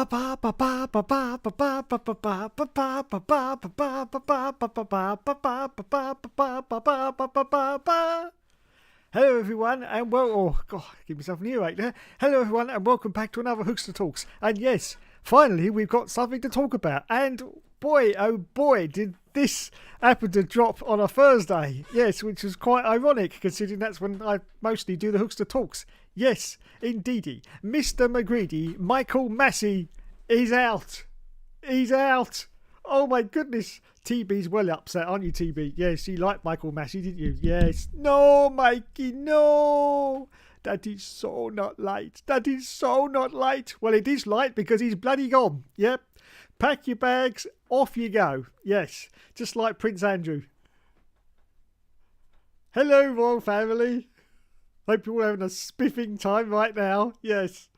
Hello everyone and oh god, give myself an earache there. Hello everyone and welcome back to another Hookster Talks. And yes, finally we've got something to talk about. And boy, oh boy, did this happen to drop on a Thursday. Yes, which was quite ironic considering that's when I mostly do the Hookster Talks. Yes, indeedy. Mr. McGreedy, Michael Massey, is out. He's out. Oh my goodness. TB's well upset, aren't you, TB? Yes, you liked Michael Massey, didn't you? Yes. No, Mikey, no. That is so not light. That is so not light. Well, it is light because he's bloody gone. Yep. Pack your bags, off you go. Yes, just like Prince Andrew. Hello, royal family. Hope you're all having a spiffing time right now. Yes.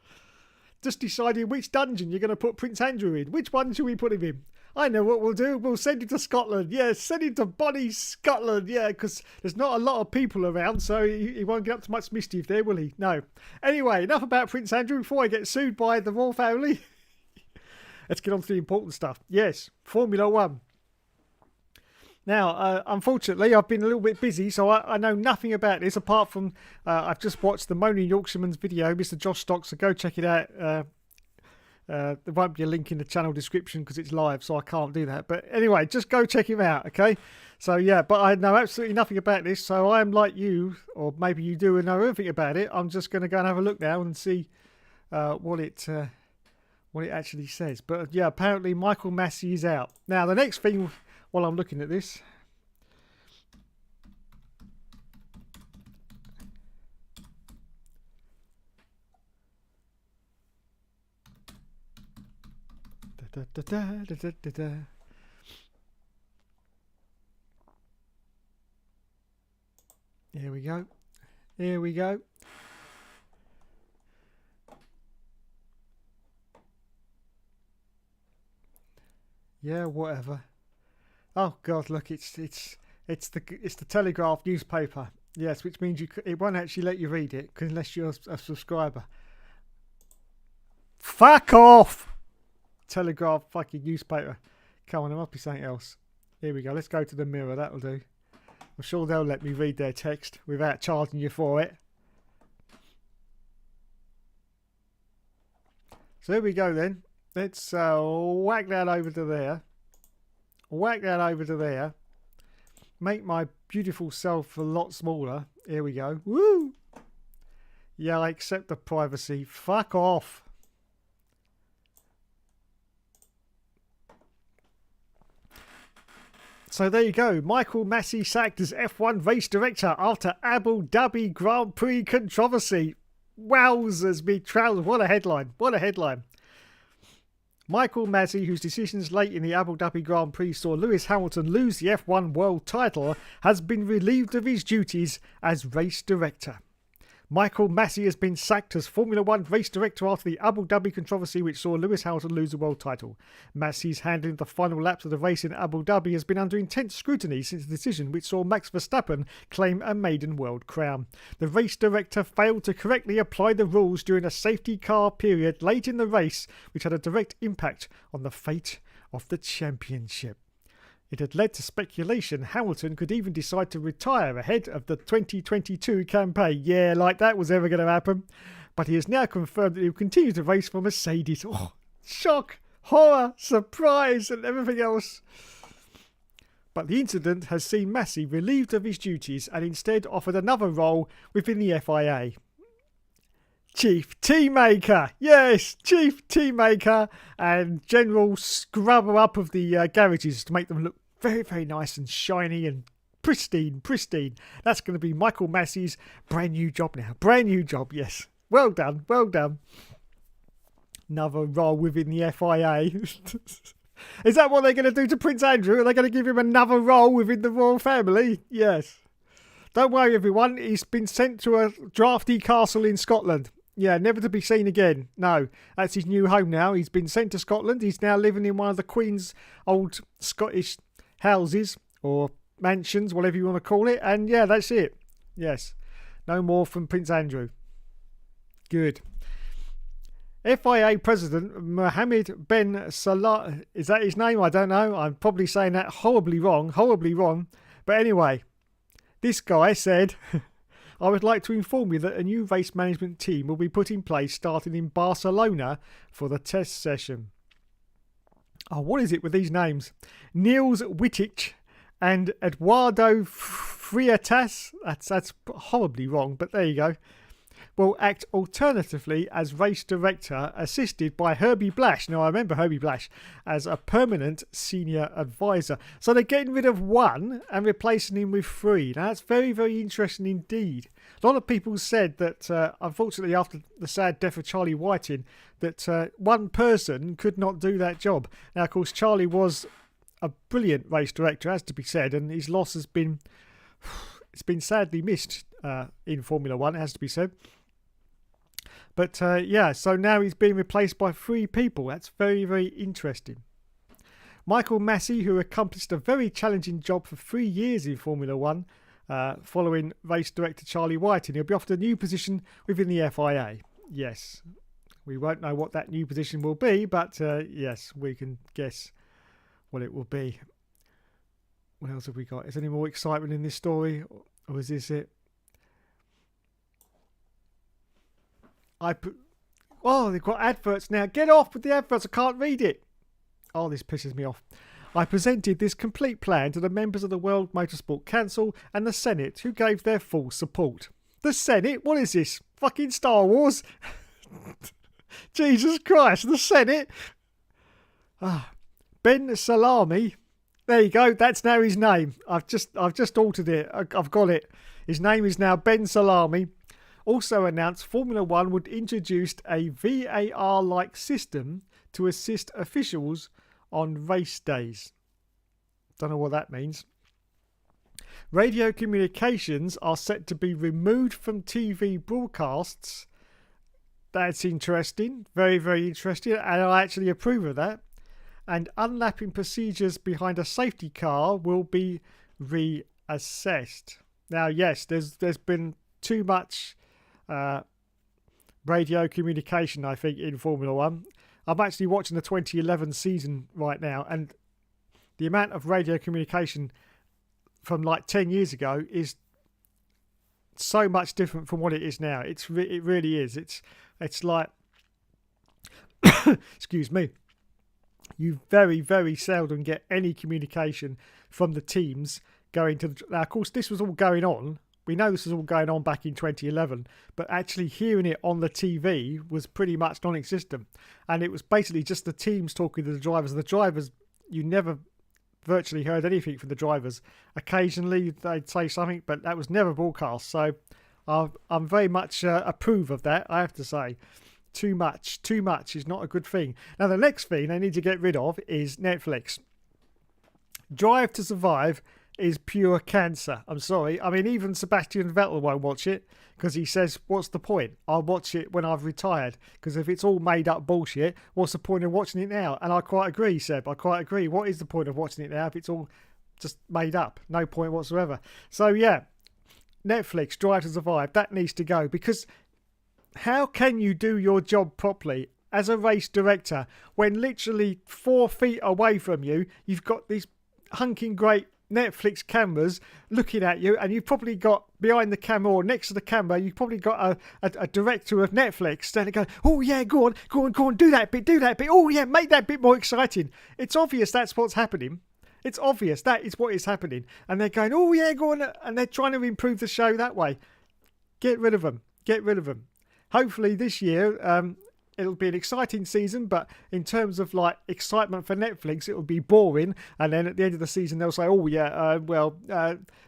Just deciding which dungeon you're going to put Prince Andrew in. Which one should we put him in? I know what we'll do. We'll send him to Scotland. Yeah, send him to bonny Scotland. Yeah, because there's not a lot of people around, so he won't get up to much mischief there, will he? No. Anyway, enough about Prince Andrew before I get sued by the royal family. Let's get on to the important stuff. Yes, Formula One. Now, unfortunately, I've been a little bit busy, so I know nothing about this apart from I've just watched the Moaning Yorkshireman's video, Mr. Josh Stock, so go check it out. There won't be a link in the channel description because it's live, so I can't do that. But anyway, just go check him out, okay? So yeah, but I know absolutely nothing about this, so I am like you, or maybe you do and know everything about it. I'm just going to go and have a look now and see what it actually says. But yeah, apparently Michael Massey is out. Now, the next thing, while I'm looking at this, here we go. Here we go. Yeah, whatever. Oh God, look, it's the Telegraph newspaper. Yes, which means it won't actually let you read it unless you're a subscriber. Fuck off! Telegraph fucking newspaper. Come on, there must be something else. Here we go. Let's go to the Mirror. That'll do. I'm sure they'll let me read their text without charging you for it. So here we go then. Let's whack that over to there. Whack that over to there. Make my beautiful self a lot smaller. Here we go. Woo! Yeah, I accept the privacy. Fuck off. So there you go. Michael Massey sacked as F1 race director after Abu Dhabi Grand Prix controversy. Wowzers me trousers. What a headline. What a headline. Michael Massey, whose decisions late in the Abu Dhabi Grand Prix saw Lewis Hamilton lose the F1 world title, has been relieved of his duties as race director. Michael Massey has been sacked as Formula One race director after the Abu Dhabi controversy which saw Lewis Hamilton lose the world title. Massey's handling the final laps of the race in Abu Dhabi has been under intense scrutiny since the decision which saw Max Verstappen claim a maiden world crown. The race director failed to correctly apply the rules during a safety car period late in the race, which had a direct impact on the fate of the championship. It had led to speculation Hamilton could even decide to retire ahead of the 2022 campaign. Yeah, like that was ever going to happen. But he has now confirmed that he will continue to race for Mercedes. Oh, shock, horror, surprise and everything else. But the incident has seen Massey relieved of his duties and instead offered another role within the FIA. Chief Tea Maker, yes, Chief Tea Maker and general scrubber up of the garages to make them look very, very nice and shiny and pristine. That's going to be Michael Massey's brand new job now. Brand new job, yes. Well done, well done. Another role within the FIA. Is that what they're going to do to Prince Andrew? Are they going to give him another role within the royal family? Yes. Don't worry, everyone. He's been sent to a drafty castle in Scotland. Yeah, never to be seen again. No, that's his new home now. He's been sent to Scotland. He's now living in one of the Queen's old Scottish houses or mansions, whatever you want to call it. And yeah, that's it. Yes. No more from Prince Andrew. Good. FIA President Mohammed Ben Salah, is that his name? I don't know. I'm probably saying that horribly wrong. But anyway, this guy said, I would like to inform you that a new race management team will be put in place starting in Barcelona for the test session. Oh, what is it with these names? Niels Wittich and Eduardo Freitas. That's horribly wrong, but there you go. Will act alternatively as race director, assisted by Herbie Blash. Now, I remember Herbie Blash as a permanent senior advisor. So they're getting rid of one and replacing him with three. Now, that's very, very interesting indeed. A lot of people said that, unfortunately, after the sad death of Charlie Whiting, that one person could not do that job. Now, of course, Charlie was a brilliant race director, has to be said, and his loss has been, it's been sadly missed in Formula One, it has to be said. But yeah, so now he's being replaced by three people. That's very, very interesting. Michael Massey, who accomplished a very challenging job for 3 years in Formula One, following race director Charlie Whiting, he'll be offered a new position within the FIA. Yes, we won't know what that new position will be, but yes, we can guess what it will be. What else have we got? Is there any more excitement in this story, or is this it? Oh, they've got adverts now. Get off with the adverts. I can't read it. Oh, this pisses me off. I presented this complete plan to the members of the World Motorsport Council and the Senate, who gave their full support. The Senate? What is this? Fucking Star Wars? Jesus Christ, the Senate? Ben Salami. There you go. That's now his name. I've just altered it. I've got it. His name is now Ben Salami. Also announced Formula One would introduce a VAR-like system to assist officials on race days. Don't know what that means. Radio communications are set to be removed from TV broadcasts. That's interesting. Very, very interesting. And I actually approve of that. And unlapping procedures behind a safety car will be reassessed. Now, yes, there's been too much radio communication, I think, in Formula One. I'm actually watching the 2011 season right now, and the amount of radio communication from like 10 years ago is so much different from what it is now. It really is. It's like excuse me. You very, very seldom get any communication from the teams going to now, of course, this was all going on. We know this was all going on back in 2011, but actually hearing it on the TV was pretty much non-existent. And it was basically just the teams talking to the drivers. The drivers, you never virtually heard anything from the drivers. Occasionally they'd say something, but that was never broadcast. So I'm very much approve of that, I have to say. Too much is not a good thing. Now, the next thing they need to get rid of is Netflix. Drive to Survive is pure cancer. I'm sorry. I mean, even Sebastian Vettel won't watch it because he says, what's the point? I'll watch it when I've retired, because if it's all made up bullshit, what's the point of watching it now? And I quite agree, Seb. I quite agree. What is the point of watching it now if it's all just made up? No point whatsoever. So, yeah, Netflix, Drive to Survive, that needs to go, because how can you do your job properly as a race director when literally 4 feet away from you, you've got these hunking great Netflix cameras looking at you, and you've probably got behind the camera or next to the camera, you've probably got a director of Netflix standing going, oh yeah, go on, do that bit, oh yeah, make that bit more exciting. It's obvious that's what's happening. It's obvious that is what is happening, and they're going, oh yeah, go on, and they're trying to improve the show that way. Get rid of them. Hopefully this year it'll be an exciting season, but in terms of like excitement for Netflix, it'll be boring. And then at the end of the season, they'll say, oh yeah,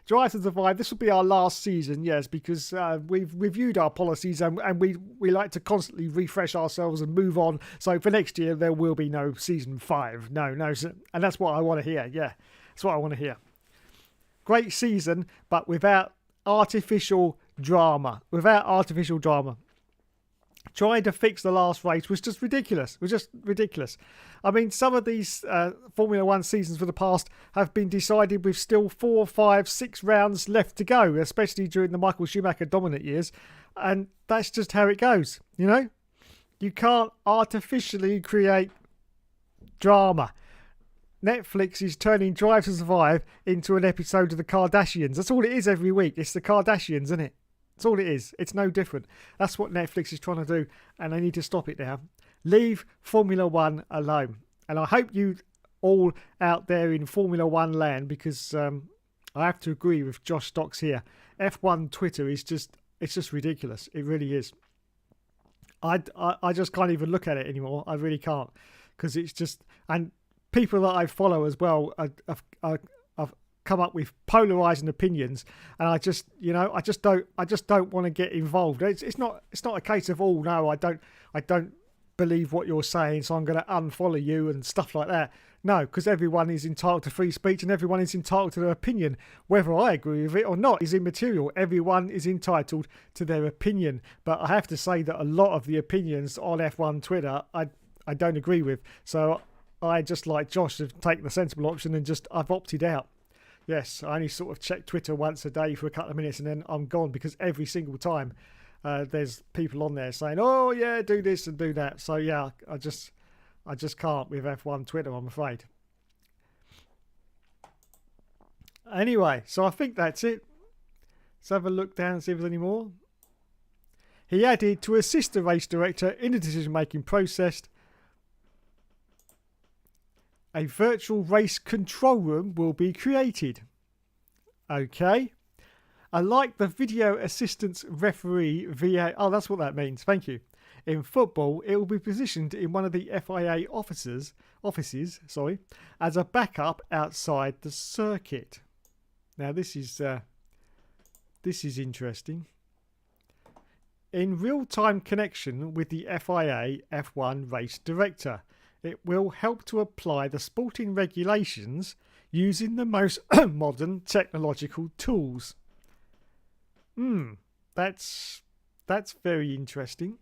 Drive to Survive, this will be our last season, yes, because we've reviewed our policies and we like to constantly refresh ourselves and move on. So for next year, there will be no season 5. No. And that's what I want to hear. Yeah, that's what I want to hear. Great season, but without artificial drama. Trying to fix the last race was just ridiculous. I mean, some of these Formula One seasons for the past have been decided with still 4, 5, 6 rounds left to go, especially during the Michael Schumacher dominant years. And that's just how it goes, you know? You can't artificially create drama. Netflix is turning Drive to Survive into an episode of the Kardashians. That's all it is every week. It's the Kardashians, isn't it? That's all it is. It's no different. That's what Netflix is trying to do, and they need to stop it now. Leave Formula One alone. And I hope you all out there in Formula One land, because I have to agree with Josh Stocks here. F1 Twitter is it's just ridiculous. It really is. I just can't even look at it anymore. I really can't, because it's just, and people that I follow as well have come up with polarizing opinions, and I just don't want to get involved. It's not a case of, oh no, I don't believe what you're saying, so I'm going to unfollow you and stuff like that. No, because everyone is entitled to free speech, and everyone is entitled to their opinion. Whether I agree with it or not is immaterial. Everyone is entitled to their opinion. But I have to say that a lot of the opinions on F1 Twitter I don't agree with. So I just, like Josh, have taken the sensible option and I've opted out. Yes, I only sort of check Twitter once a day for a couple of minutes, and then I'm gone, because every single time there's people on there saying, oh yeah, do this and do that. So yeah, I just can't with F1 Twitter, I'm afraid. Anyway, so I think that's it. Let's have a look down and see if there's any more. He added, to assist the race director in the decision-making process, a virtual race control room will be created. Okay. Unlike the video assistance referee VA... Oh, that's what that means. Thank you. In football, it will be positioned in one of the FIA offices, as a backup outside the circuit. Now, this is interesting. In real-time connection with the FIA F1 race director, it will help to apply the sporting regulations using the most modern technological tools. That's very interesting.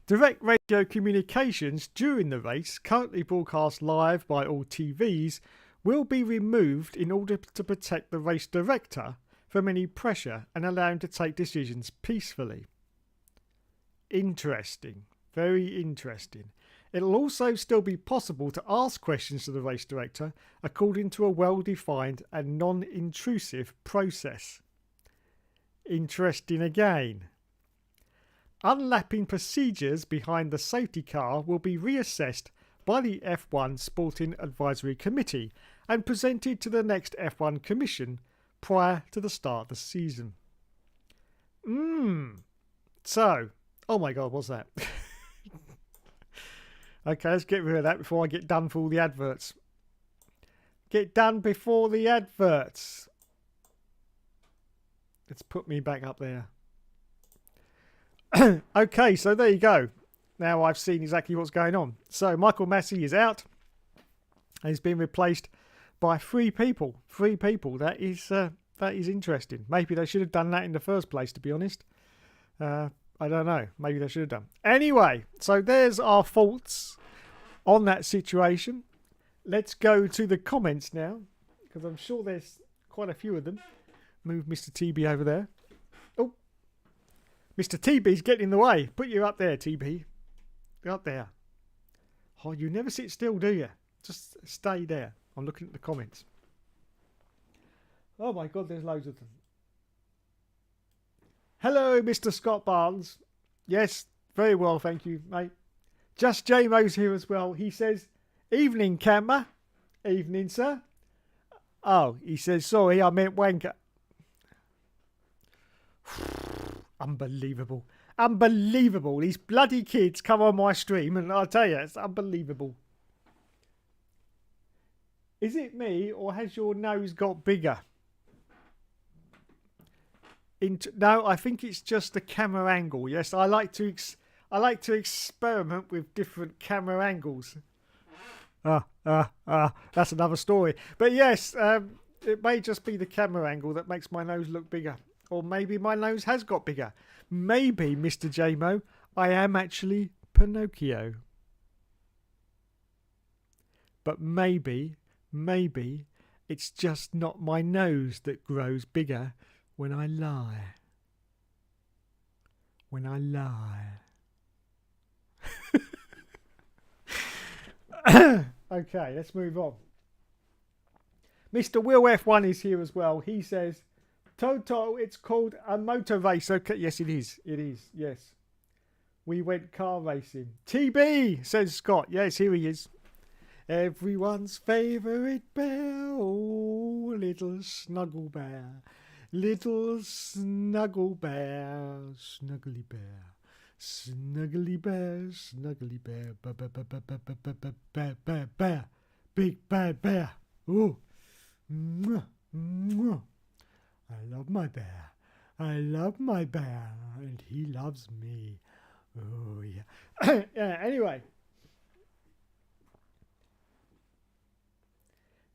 Direct radio communications during the race, currently broadcast live by all TVs, will be removed in order to protect the race director from any pressure and allow him to take decisions peacefully. Interesting. Very interesting. It'll also still be possible to ask questions to the race director according to a well-defined and non-intrusive process. Interesting again. Unlapping procedures behind the safety car will be reassessed by the F1 Sporting Advisory Committee and presented to the next F1 Commission prior to the start of the season. So, oh my god, what's that? Okay, let's get rid of that before I get done for all the adverts. Get done before the adverts. Let's put me back up there. Okay, so there you go. Now I've seen exactly what's going on. So Michael Massey is out. He's been replaced by 3 people. 3 people. That is interesting. Maybe they should have done that in the first place, to be honest. I don't know. Maybe they should have done. Anyway, so there's our thoughts on that situation. Let's go to the comments now, because I'm sure there's quite a few of them. Move Mr. TB over there. Oh, Mr. TB's getting in the way. Put you up there, TB. Up there. Oh, you never sit still, do you? Just stay there. I'm looking at the comments. Oh my god, there's loads of them. Hello, Mr. Scott Barnes. Yes, very well, thank you, mate. Just J-Mo's here as well. He says, evening, camera. Evening, sir. Oh, he says, sorry, I meant wanker. Unbelievable. Unbelievable. These bloody kids come on my stream and I'll tell you, it's unbelievable. Is it me or has your nose got bigger? No, I think it's just the camera angle. Yes, I like to experiment with different camera angles. That's another story. But yes, it may just be the camera angle that makes my nose look bigger. Or maybe my nose has got bigger. Maybe, Mr. J-Mo, I am actually Pinocchio. But maybe it's just not my nose that grows bigger when I lie. When I lie. Okay, let's move on. Mr. Will F1 is here as well. He says, Toto, it's called a motor race. Okay, yes, it is. It is, yes. We went car racing. TB, says Scott. Yes, here he is. Everyone's favourite bear, oh, little snuggle bear. Little snuggle bear, snuggly bear. Snuggly bear, snuggly bear. Bear, bear, bear. Big bad bear. Ooh. Mwah, mwah. I love my bear. I love my bear. And he loves me. Oh, yeah. Yeah, anyway.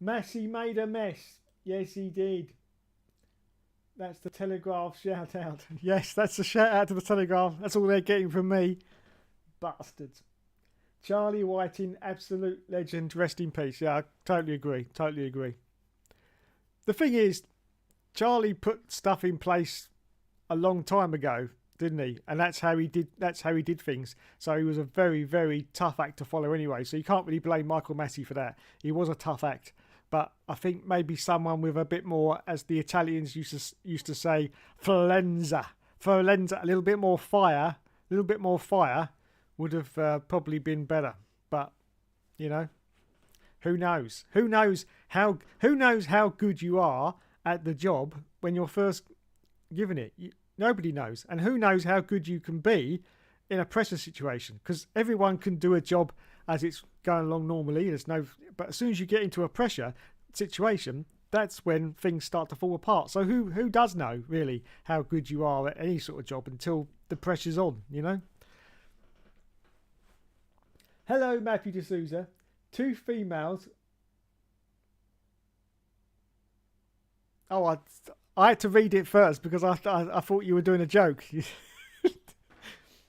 Massey made a mess. Yes, he did. That's the Telegraph shout out. Yes, that's a shout out to the Telegraph. That's all they're getting from me. Bastards. Charlie Whiting, absolute legend. Rest in peace. Yeah, I totally agree. Totally agree. The thing is, Charlie put stuff in place a long time ago, didn't he? And that's how he did things. So he was a very, very tough act to follow anyway. So you can't really blame Michael Massey for that. He was a tough act. But I think maybe someone with a bit more, as the Italians used to say, flenza, a little bit more fire would have probably been better. But you know, who knows? Who knows how good you are at the job when you're first given it? Nobody knows, and who knows how good you can be in a pressure situation? Because everyone can do a job as it's going along normally. But as soon as you get into a pressure situation, that's when things start to fall apart. So who does know really how good you are at any sort of job until the pressure's on, you know? Hello, Matthew D'Souza. 2 females. Oh, I had to read it first because I thought you were doing a joke.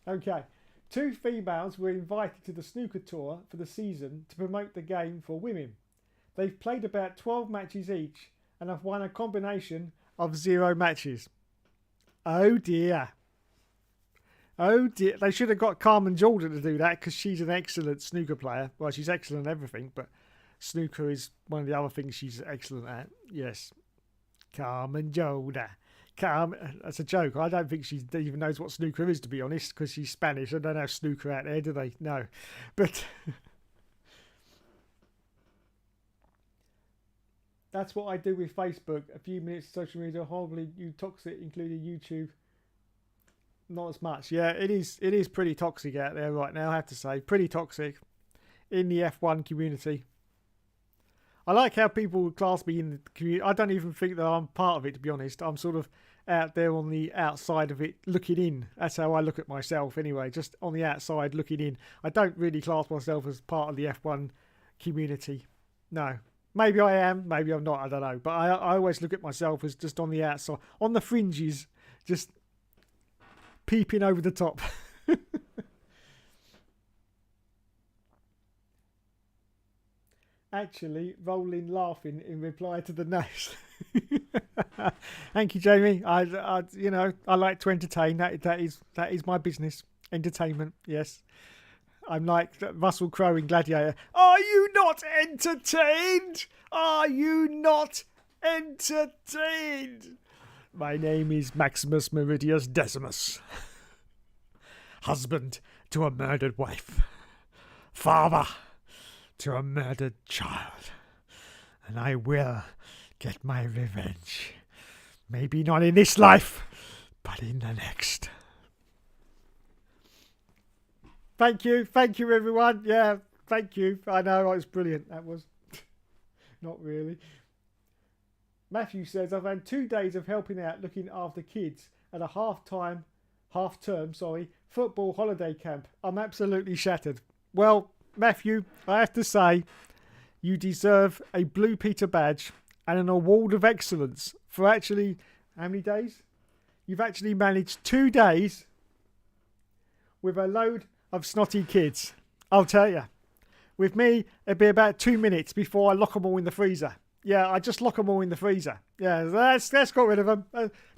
Okay. 2 females were invited to the snooker tour for the season to promote the game for women. They've played about 12 matches each and have won a combination of 0 matches. Oh dear. Oh dear. They should have got Carmen Jordan to do that because she's an excellent snooker player. Well, she's excellent at everything, but snooker is one of the other things she's excellent at. Yes. Carmen Jordan. That's a joke. I don't think she even knows what snooker is, to be honest, because she's Spanish. I don't have snooker out there, do they? No. But that's what I do with Facebook. A few minutes of social media, horribly toxic, including YouTube. Not as much. Yeah, it is pretty toxic out there right now, I have to say. Pretty toxic in the F1 community. I like how people class me in the community. I don't even think that I'm part of it, to be honest. I'm sort of out there on the outside of it, looking in. That's how I look at myself anyway, just on the outside looking in. I don't really class myself as part of the F1 community. No. Maybe I am, maybe I'm not, I don't know. But I always look at myself as just on the outside, on the fringes, just peeping over the top. Actually rolling laughing in reply to the nose. Thank you, Jamie. I like to entertain. That is my business. Entertainment, yes. I'm like Russell Crowe in Gladiator. Are you not entertained? Are you not entertained? My name is Maximus Meridius Decimus. Husband to a murdered wife. Father to a murdered child, and I will get my revenge. Maybe not in this life, but in the next. Thank you everyone. Yeah, thank you. I know, it was brilliant. That was not really. Matthew says, I've had 2 days of helping out looking after kids at a half-term football holiday camp. I'm absolutely shattered. Well, Matthew, I have to say, you deserve a Blue Peter badge and an award of excellence for actually, how many days? You've actually managed 2 days with a load of snotty kids. I'll tell you. With me, it'd be about 2 minutes before I lock them all in the freezer. Yeah, I just lock them all in the freezer. Yeah, let's got rid of them.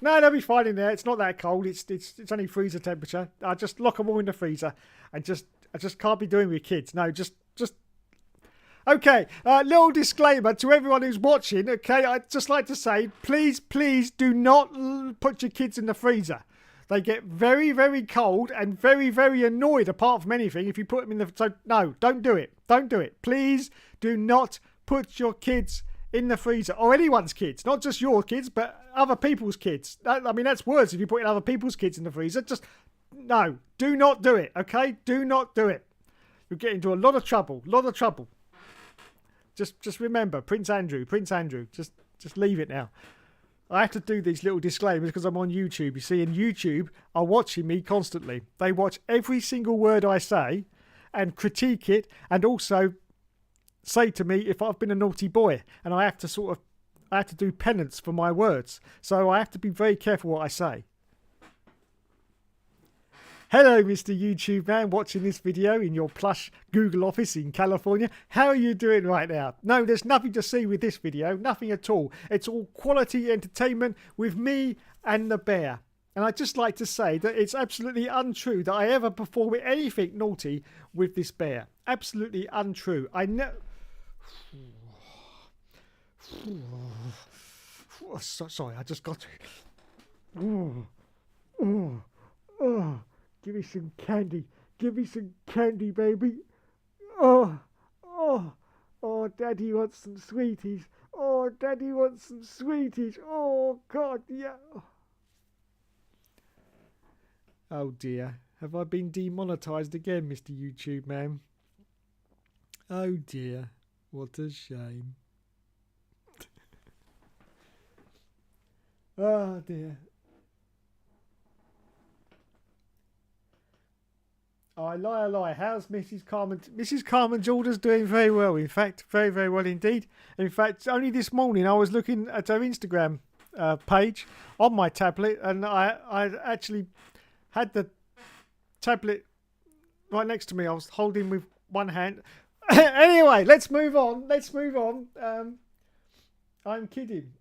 No, they'll be fine in there. It's not that cold. It's only freezer temperature. I just lock them all in the freezer and I just can't be doing with kids. No, just Okay, little disclaimer to everyone who's watching. Okay, I'd just like to say, please do not put your kids in the freezer. They get very, very cold and very, very annoyed, apart from anything, if you put them in the... So, no, don't do it. Don't do it. Please do not put your kids in the freezer. Or anyone's kids. Not just your kids, but other people's kids. I mean, that's worse if you put in other people's kids in the freezer. Just, no, do not do it, okay? Do not do it. You'll get into a lot of trouble. Just remember, Prince Andrew. Just leave it now. I have to do these little disclaimers because I'm on YouTube. You see, and YouTube are watching me constantly. They watch every single word I say and critique it, and also say to me if I've been a naughty boy, and I have to do penance for my words. So I have to be very careful what I say. Hello, Mr. YouTube man, watching this video in your plush Google office in California. How are you doing right now? No, there's nothing to see with this video, nothing at all. It's all quality entertainment with me and the bear. And I'd just like to say that it's absolutely untrue that I ever perform anything naughty with this bear. Absolutely untrue. I know. Sorry, I just got to. Give me some candy. Give me some candy, baby. Oh, Daddy wants some sweeties. Oh, Daddy wants some sweeties. Oh, God, yeah. Oh, dear. Have I been demonetized again, Mr. YouTube man? Oh, dear. What a shame. Oh, dear. I lie. How's Mrs. Carmen? Mrs. Carmen Jordan's doing very well, in fact. Very, very well indeed. In fact, only this morning I was looking at her Instagram page on my tablet, and I actually had the tablet right next to me. I was holding with one hand. Anyway, let's move on. I'm kidding.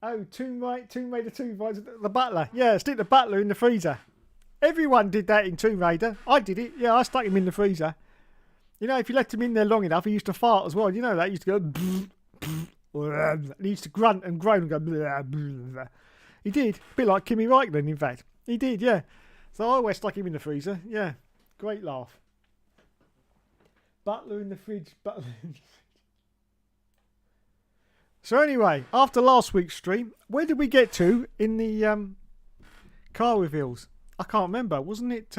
Oh, Tomb Raider 2, the butler. Yeah, stick the butler in the freezer. Everyone did that in Tomb Raider. I did it. Yeah, I stuck him in the freezer. You know, if you left him in there long enough, he used to fart as well. You know that? He used to go... and he used to grunt and groan and go... He did. A bit like Kimi Räikkönen, in fact. He did, yeah. So I always stuck him in the freezer. Yeah. Great laugh. Butler in the fridge. So anyway, after last week's stream, where did we get to in the car reveals? I can't remember. Wasn't it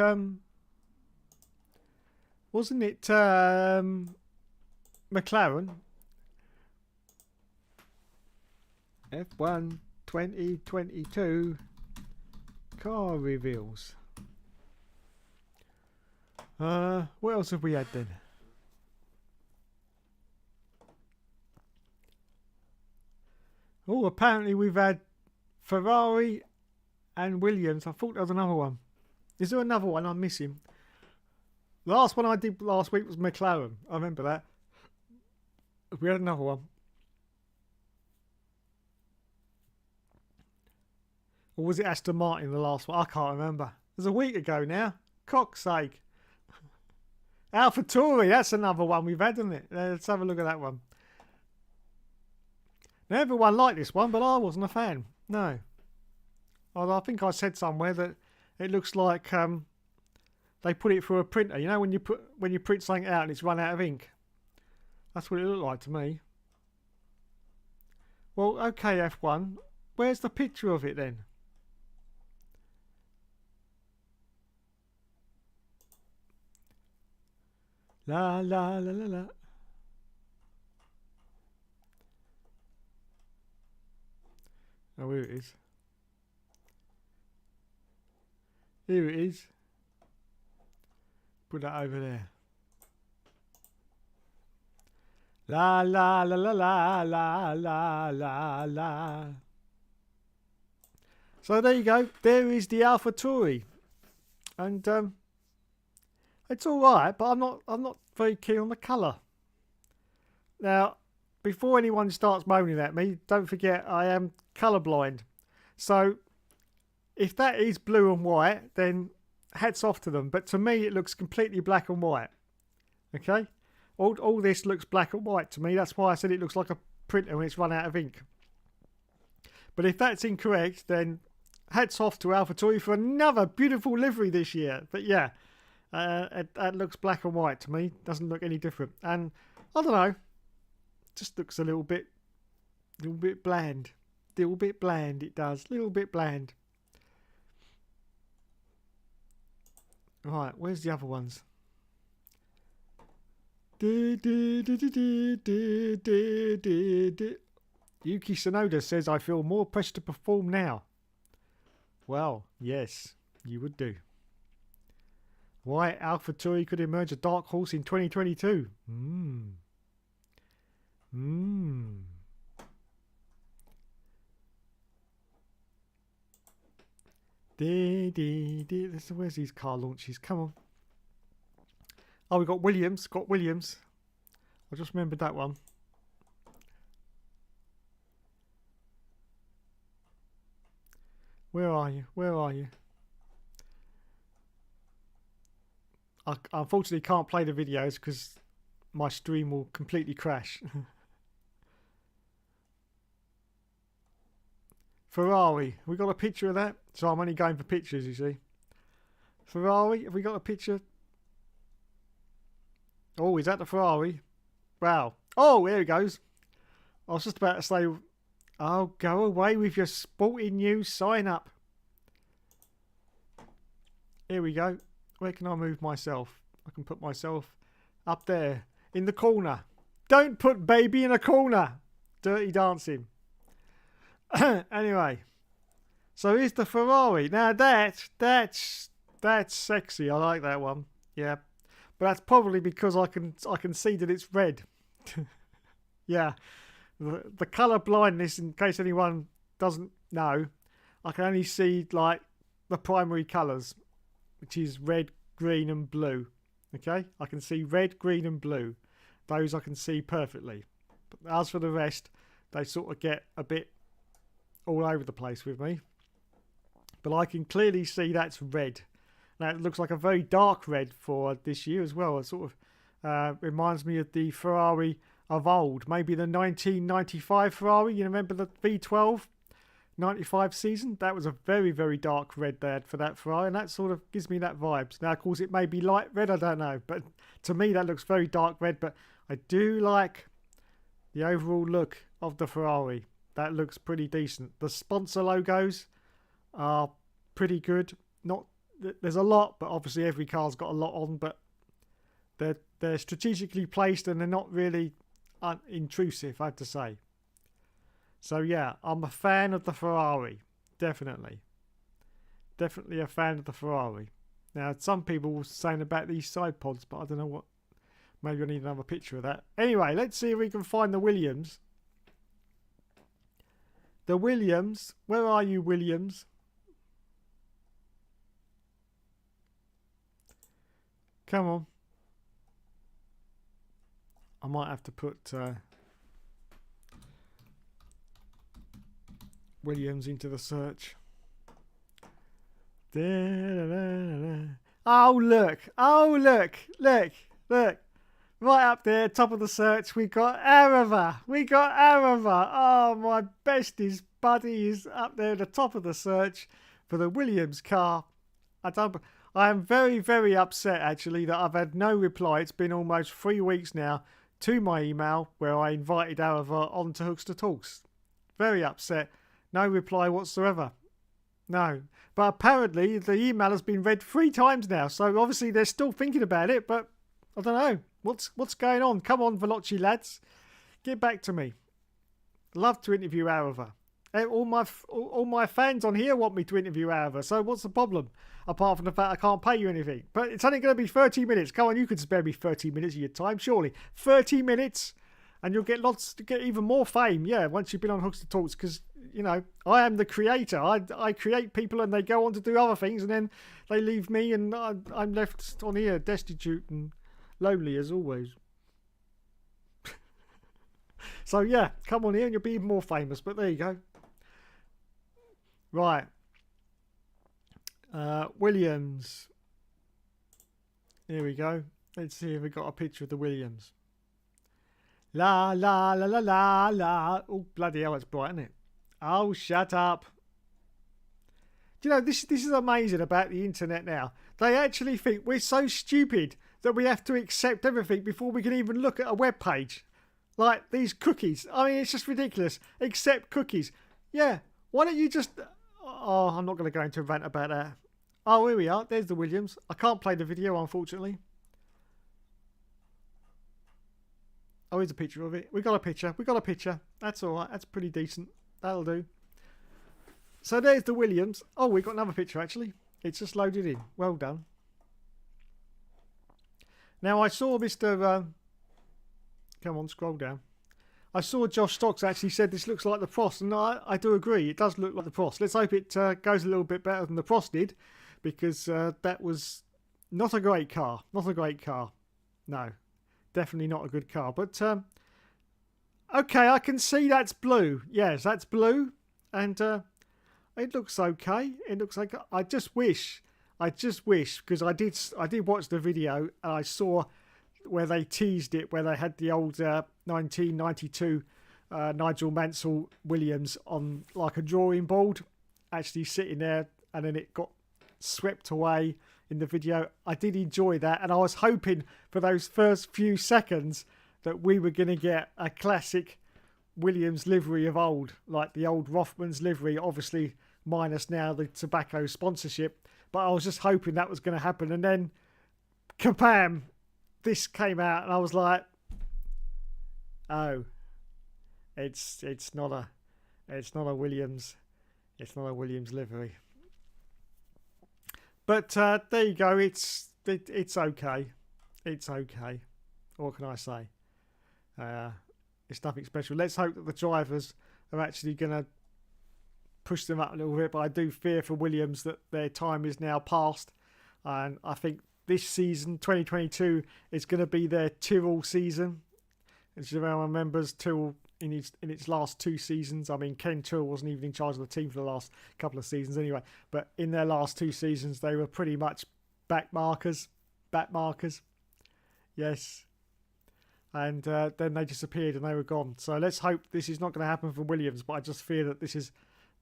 McLaren? F1 2022 car reveals. What else have we had then? Oh, apparently we've had Ferrari and Williams. I thought there was another one. Is there another one I'm missing? The last one I did last week was McLaren. I remember that. We had another one. Or was it Aston Martin, the last one? I can't remember. It was a week ago now. Cock's sake. AlphaTauri, that's another one we've had, isn't it? Let's have a look at that one. Now, everyone liked this one, but I wasn't a fan. No. I think I said somewhere that it looks like they put it through a printer. You know when you print something out and it's run out of ink? That's what it looked like to me. Well, okay, F1. Where's the picture of it then? La la la la la. Oh, here it is. Here it is. Put that over there. La la la la la la la la la. So there you go. There is the AlphaTauri, and it's all right, but I'm not very keen on the colour. Now, before anyone starts moaning at me, don't forget I am colourblind. So if that is blue and white, then hats off to them. But to me, it looks completely black and white. Okay? All this looks black and white to me. That's why I said it looks like a printer when it's run out of ink. But if that's incorrect, then hats off to AlphaTauri for another beautiful livery this year. But yeah, that looks black and white to me. Doesn't look any different. And I don't know, just looks a little bit bland. Little bit bland it does. Little bit bland. Right, where's the other ones? Yuki Tsunoda says, I feel more pressure to perform now. Well, yes, you would do. Why AlphaTauri could emerge a dark horse in 2022? Where's these car launches? Come on. Oh, we got Williams. I just remembered that one. Where are you? I unfortunately can't play the videos because my stream will completely crash. Ferrari. We got a picture of that? So I'm only going for pictures, you see. Ferrari. Have we got a picture? Oh, is that the Ferrari? Wow. Oh, there it goes. I was just about to say, oh, go away with your sporting news sign up. Here we go. Where can I move myself? I can put myself up there in the corner. Don't put baby in a corner. Dirty Dancing. Anyway, so here's the Ferrari. Now that's sexy. I like that one. Yeah, but that's probably because I can see that it's red. Yeah, the colour blindness. In case anyone doesn't know, I can only see like the primary colours, which is red, green, and blue. Okay, I can see red, green, and blue. Those I can see perfectly. But as for the rest, they sort of get a bit all over the place with me. But I can clearly see that's red. Now it looks like a very dark red for this year as well. It sort of reminds me of the Ferrari of old. Maybe the 1995 Ferrari. You remember the V12 95 season? That was a very, very dark red they had for that Ferrari. And that sort of gives me that vibes. Now, of course, it may be light red. I don't know. But to me, that looks very dark red. But I do like the overall look of the Ferrari. That looks pretty decent. The sponsor logos are pretty good. There's a lot, but obviously every car's got a lot on. But they're strategically placed and they're not really intrusive, I have to say. So yeah, I'm a fan of the Ferrari. Definitely a fan of the Ferrari. Now, some people were saying about these side pods, but I don't know what. Maybe I need another picture of that. Anyway, let's see if we can find the Williams. The Williams. Where are you, Williams? Come on. I might have to put Williams into the search. Oh, look. Oh, look. Look. Look. Right up there, top of the search, we got Arava. Oh, my bestest buddy is up there at the top of the search for the Williams car. I am very, very upset, actually, that I've had no reply. It's been almost 3 weeks now to my email where I invited Arava onto Hookster Talks. Very upset. No reply whatsoever. No. But apparently the email has been read 3 times now. So obviously they're still thinking about it, but I don't know. What's going on? Come on, Veloci lads. Get back to me. Love to interview Arava. All my fans on here want me to interview Arava. So what's the problem? Apart from the fact I can't pay you anything. But it's only going to be 30 minutes. Come on, you can spare me 30 minutes of your time, surely. 30 minutes and you'll get even more fame, yeah, once you've been on Hookster Talks, because, you know, I am the creator. I create people and they go on to do other things and then they leave me and I'm left on here destitute and lonely as always. So yeah, come on here and you'll be even more famous. But there you go. Right. Williams. Here we go. Let's see if we got a picture of the Williams. La la la la la la. Oh, bloody hell, it's bright, isn't it? Oh, shut up. Do you know, this is amazing about the internet now. They actually think we're so stupid that we have to accept everything before we can even look at a web page. Like these cookies. I mean, it's just ridiculous. Accept cookies. Yeah, why don't you just... Oh, I'm not going to go into a rant about that. Oh, here we are. There's the Williams. I can't play the video, unfortunately. Oh, here's a picture of it. We got a picture. We got a picture. That's all right. That's pretty decent. That'll do. So there's the Williams. Oh, we got another picture, actually. It's just loaded in. Well done. Now, I saw Mr... come on, scroll down. I saw Josh Stocks actually said this looks like the Prost, and I do agree. It does look like the Prost. Let's hope it goes a little bit better than the Prost did, because that was not a great car. Not a great car. No, definitely not a good car. But, okay, I can see that's blue. Yes, that's blue, and it looks okay. It looks like... I just wish, because I did watch the video, and I saw... where they teased it, where they had the old 1992 Nigel Mansell Williams on like a drawing board, actually sitting there, and then it got swept away in the video. I did enjoy that, and I was hoping for those first few seconds that we were going to get a classic Williams livery of old, like the old Rothmans livery, obviously minus now the tobacco sponsorship, but I was just hoping that was going to happen, and then kabam! This came out, and I was like, "Oh, it's not a Williams, it's not a Williams livery." But there you go. It's okay. It's okay. What can I say? It's nothing special. Let's hope that the drivers are actually going to push them up a little bit. But I do fear for Williams that their time is now past, and I think this season, 2022, is going to be their Tyrrell season. As everyone remembers, Tyrrell in its last two seasons, I mean, Ken Tyrrell wasn't even in charge of the team for the last couple of seasons anyway, but in their last two seasons, they were pretty much back markers. Yes. And then they disappeared and they were gone. So let's hope this is not going to happen for Williams, but I just fear that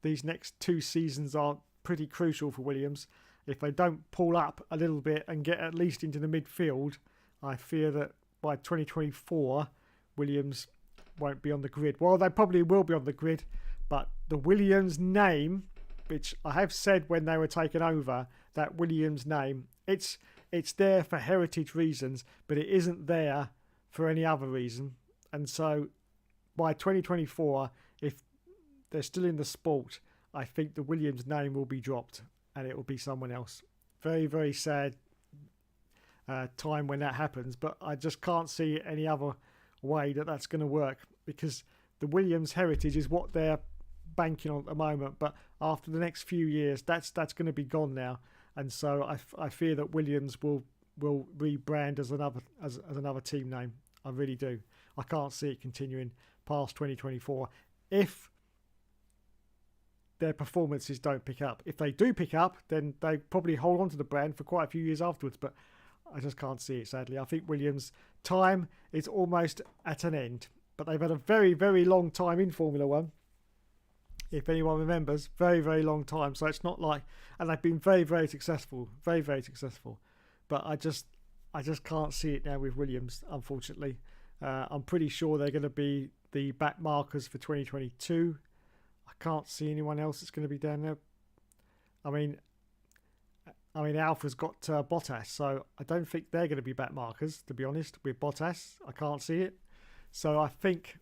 these next two seasons are pretty crucial for Williams. If they don't pull up a little bit and get at least into the midfield, I fear that by 2024, Williams won't be on the grid. Well, they probably will be on the grid, but the Williams name, which I have said when they were taken over, that Williams name, it's there for heritage reasons, but it isn't there for any other reason. And so by 2024, if they're still in the sport, I think the Williams name will be dropped and it will be someone else. Very, very sad time when that happens, but I just can't see any other way that that's going to work, because the Williams heritage is what they're banking on at the moment, but after the next few years that's going to be gone now, and so I fear that Williams will rebrand as another team name. I really do. I can't see it continuing past 2024 if their performances don't pick up. If they do pick up, then they probably hold on to the brand for quite a few years afterwards, but I just can't see it, sadly. I think Williams' time is almost at an end, but they've had a very, very long time in Formula One. If anyone remembers, very, very long time. So it's not like, and they've been very, very successful, very, very successful. But I just can't see it now with Williams, unfortunately. I'm pretty sure they're going to be the back markers for 2022. I can't see anyone else that's going to be down there. I mean, Alpha's got Bottas, so I don't think they're going to be back markers, to be honest, with Bottas. I can't see it. So I think...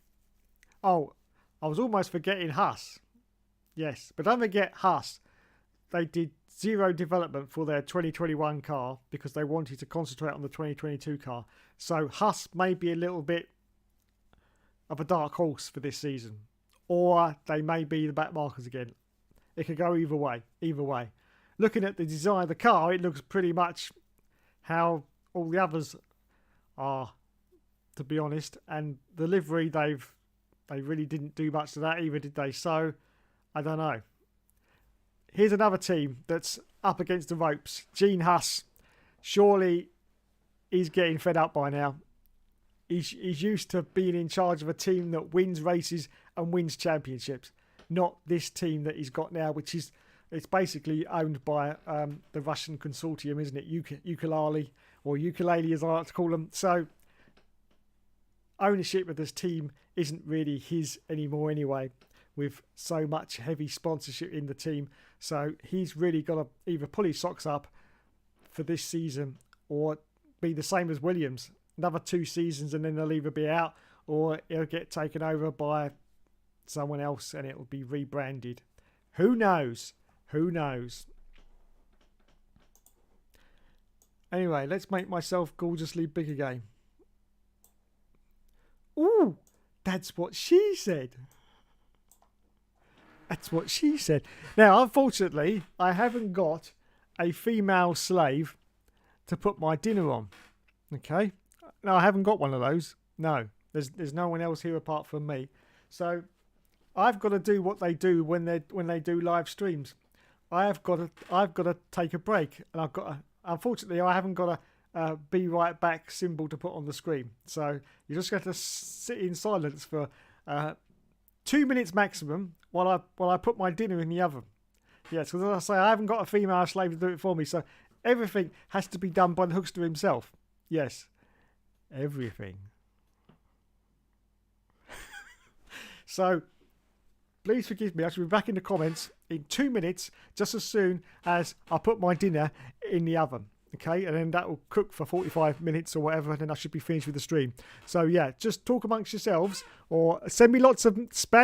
Oh, I was almost forgetting Haas. Yes, but don't forget Haas. They did zero development for their 2021 car because they wanted to concentrate on the 2022 car. So Haas may be a little bit of a dark horse for this season. Or they may be the back markers again. It could go either way. Either way. Looking at the design of the car, it looks pretty much how all the others are, to be honest. And the livery, they really didn't do much to that either, did they? So, I don't know. Here's another team that's up against the ropes. Gene Huss. Surely he's getting fed up by now. He's used to being in charge of a team that wins races and wins championships, not this team that he's got now, which is it's basically owned by the Russian consortium, isn't it? Ukulele, or ukulele as I like to call them. So ownership of this team isn't really his anymore anyway, with so much heavy sponsorship in the team. So he's really got to either pull his socks up for this season or be the same as Williams. Another 2 seasons and then they'll either be out or it'll get taken over by someone else and it will be rebranded. Who knows? Who knows? Anyway, let's make myself gorgeously big again. Ooh, that's what she said. That's what she said. Now, unfortunately, I haven't got a female slave to put my dinner on. Okay? No, I haven't got one of those. No, there's no one else here apart from me. So I've got to do what they do when they do live streams. I've got to take a break, and unfortunately I haven't got a be right back symbol to put on the screen. So you just got to sit in silence for 2 minutes maximum while I put my dinner in the oven. Yes, because as I say, I haven't got a female slave to do it for me, so everything has to be done by the Hookster himself. Yes, everything. So please forgive me. I shall be back in the comments in 2 minutes, just as soon as I put my dinner in the oven. Okay, and then that will cook for 45 minutes or whatever, and then I should be finished with the stream. So yeah, just talk amongst yourselves, or spam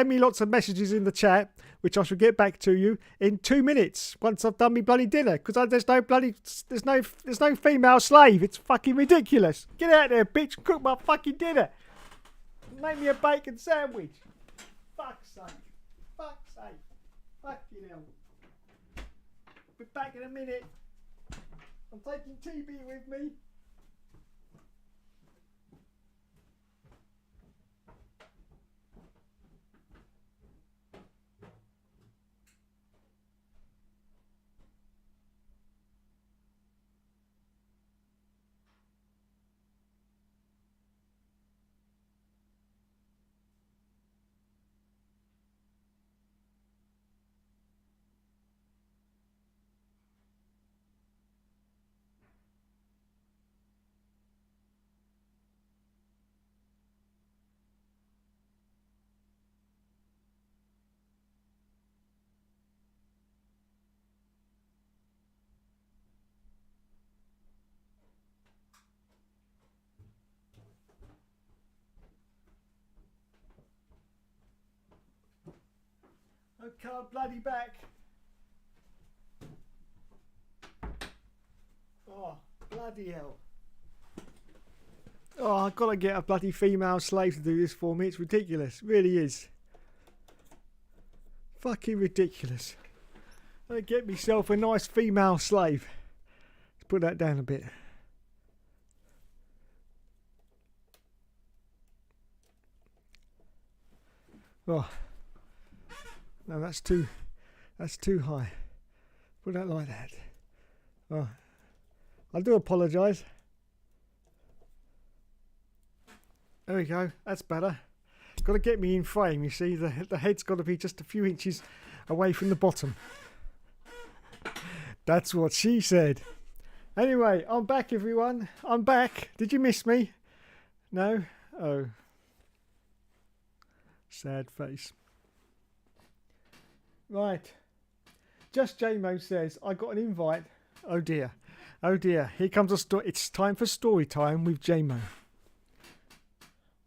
me lots of messages in the chat, which I shall get back to you in 2 minutes once I've done my bloody dinner. Because there's no female slave. It's fucking ridiculous. Get out there, bitch! Cook my fucking dinner. Make me a bacon sandwich. Fuck's sake. Fuck's sake. Fucking hell. Be back in a minute. I'm taking TB with me. Okay, I'm bloody back. Oh, bloody hell. Oh, I've got to get a bloody female slave to do this for me. It's ridiculous. It really is. Fucking ridiculous. I'll get myself a nice female slave. Let's put that down a bit. Oh. No, that's too high. Put that like that. Oh. I do apologise. There we go. That's better. Got to get me in frame, you see. The head's got to be just a few inches away from the bottom. That's what she said. Anyway, I'm back, everyone. I'm back. Did you miss me? No? Oh. Sad face. Right. Just JMO says, I got an invite. Oh dear. Oh dear. Here comes a story. It's time for story time with JMO.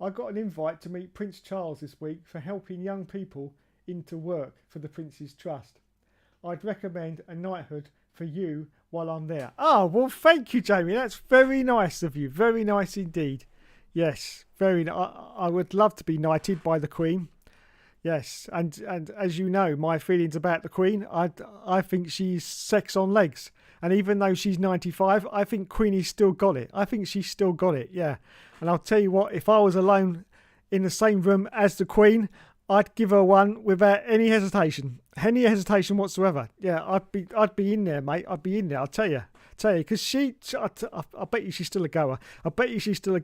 I got an invite to meet Prince Charles this week for helping young people into work for the Prince's Trust. I'd recommend a knighthood for you while I'm there. Oh, well, thank you, Jamie. That's very nice of you. Very nice indeed. Yes, very. I would love to be knighted by the Queen. Yes, and as you know, my feelings about the Queen, I think she's sex on legs. And even though she's 95, I think Queenie's still got it. I think she's still got it, yeah. And I'll tell you what, if I was alone in the same room as the Queen, I'd give her one without any hesitation whatsoever. Yeah, I'd be in there, mate. I'd be in there. I'll tell you, because I bet you she's still a goer. I bet you she's still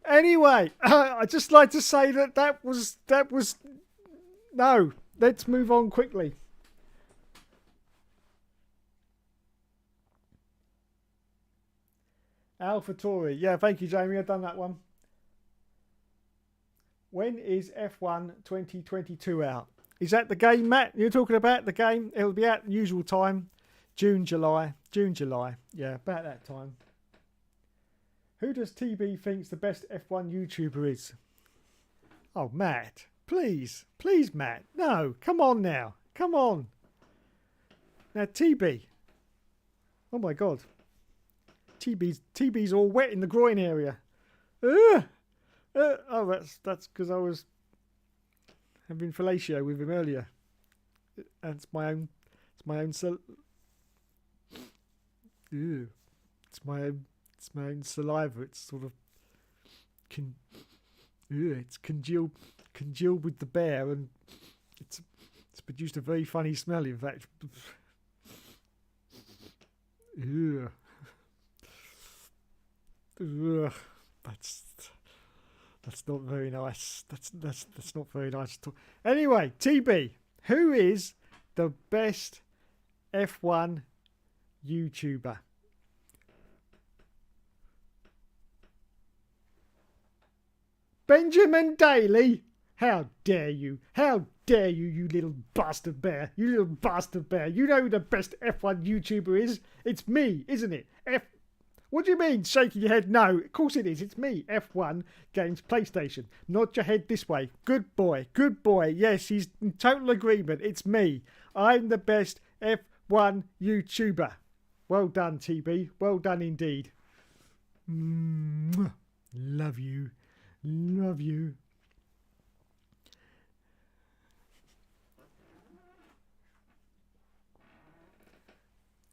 Anyway, I'd just like to say that was no. Let's move on quickly. AlphaTauri. Yeah, thank you, Jamie. I've done that one. When is F1 2022 out? Is that the game, Matt? You're talking about the game? It'll be at the usual time. June, July. June, July. Yeah, about that time. Who does TB thinks the best F1 YouTuber is? Oh, Matt. Please. Please, Matt. No. Come on now. Come on. Now, TB. Oh, my God. TB's all wet in the groin area. Oh, that's because I was having fellatio with him earlier. It's my own it's my own saliva. It's sort of it's congealed with the bear, and it's produced a very funny smell. In fact, that's not very nice. That's not very nice at all. Anyway, TB, who is the best F1 YouTuber? Benjamin Daly? How dare you? How dare you, you little bastard bear? You little bastard bear. You know who the best F1 YouTuber is? It's me, isn't it? What do you mean, shaking your head? No, of course it is. It's me, F1 Games PlayStation. Nod your head this way. Good boy. Good boy. Yes, he's in total agreement. It's me. I'm the best F1 YouTuber. Well done, TB. Well done indeed. Love you. Love you.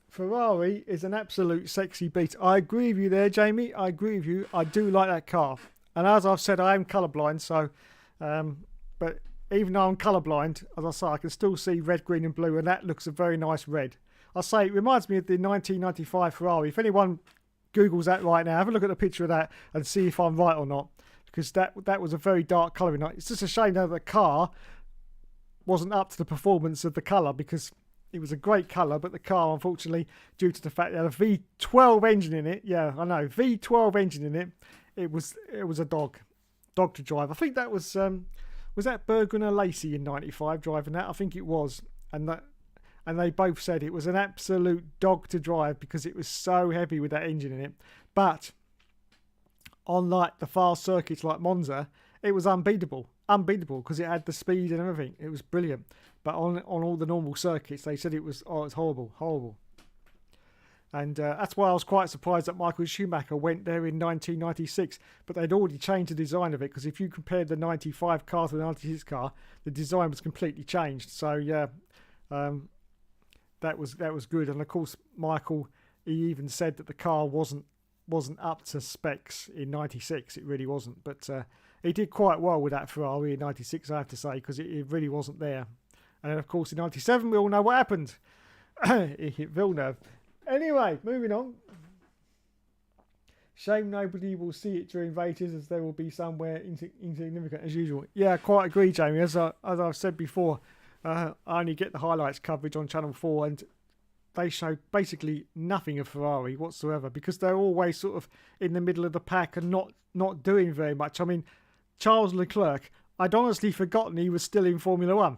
Ferrari is an absolute sexy beast. I agree with you there, Jamie. I agree with you. I do like that car. And as I've said, I am colourblind. So, but even though I'm colourblind, as I say, I can still see red, green and blue. And that looks a very nice red. I say it reminds me of the 1995 Ferrari. If anyone Googles that right now, have a look at the picture of that and see if I'm right or not. Because that was a very dark colouring. It's just a shame that the car wasn't up to the performance of the colour, because it was a great colour, but the car, unfortunately, due to the fact that it had a V12 engine in it, yeah, I know, V12 engine in it, it was a dog to drive. I think that was that Bergen and Lacey in '95 driving that? I think it was, and they both said it was an absolute dog to drive because it was so heavy with that engine in it. But on like the fast circuits like Monza, it was unbeatable because it had the speed and everything. It was brilliant. But on all the normal circuits, they said it was horrible. And that's why I was quite surprised that Michael Schumacher went there in 1996. But they'd already changed the design of it, because if you compared the 95 car to the 96 car, the design was completely changed. So yeah, that was good. And of course, Michael, he even said that the car wasn't up to specs in 96. It really wasn't. But he did quite well with that Ferrari in 96, I have to say, because it really wasn't there. And then, of course, in 97, we all know what happened. It hit Villeneuve. Anyway, moving on. Shame nobody will see it during Vegas, as there will be somewhere insignificant as usual. Yeah, I quite agree, Jamie. As I've said before, I only get the highlights coverage on Channel 4, and they show basically nothing of Ferrari whatsoever, because they're always sort of in the middle of the pack and not doing very much. I mean, Charles Leclerc, I'd honestly forgotten he was still in Formula 1.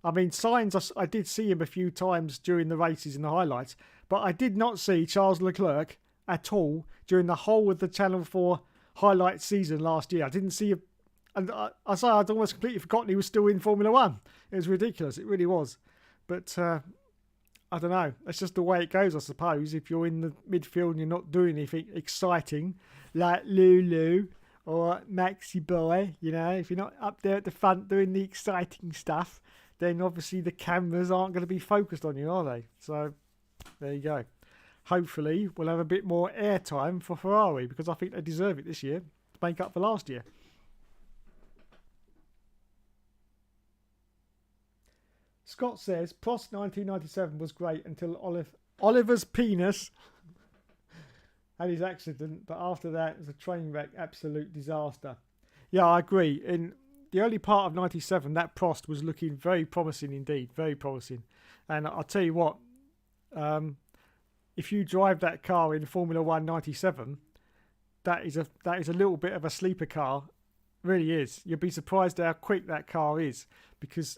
I mean, Sainz, I did see him a few times during the races in the highlights, but I did not see Charles Leclerc at all during the whole of the Channel 4 highlight season last year. I didn't see him, and I say I'd almost completely forgotten he was still in Formula 1. It was ridiculous, it really was. But I don't know, that's just the way it goes, I suppose. If you're in the midfield and you're not doing anything exciting, like Lulu or Maxi Boy, you know, if you're not up there at the front doing the exciting stuff, then obviously the cameras aren't going to be focused on you, are they? So there you go. Hopefully we'll have a bit more airtime for Ferrari, because I think they deserve it this year to make up for last year. Scott says Prost 1997 was great until Oliver's penis had his accident, but after that it was a train wreck, absolute disaster. Yeah, I agree. In the early part of '97, that Prost was looking very promising indeed, very promising. And I'll tell you what, if you drive that car in Formula One '97, that is a little bit of a sleeper car, really is. You'll be surprised how quick that car is, because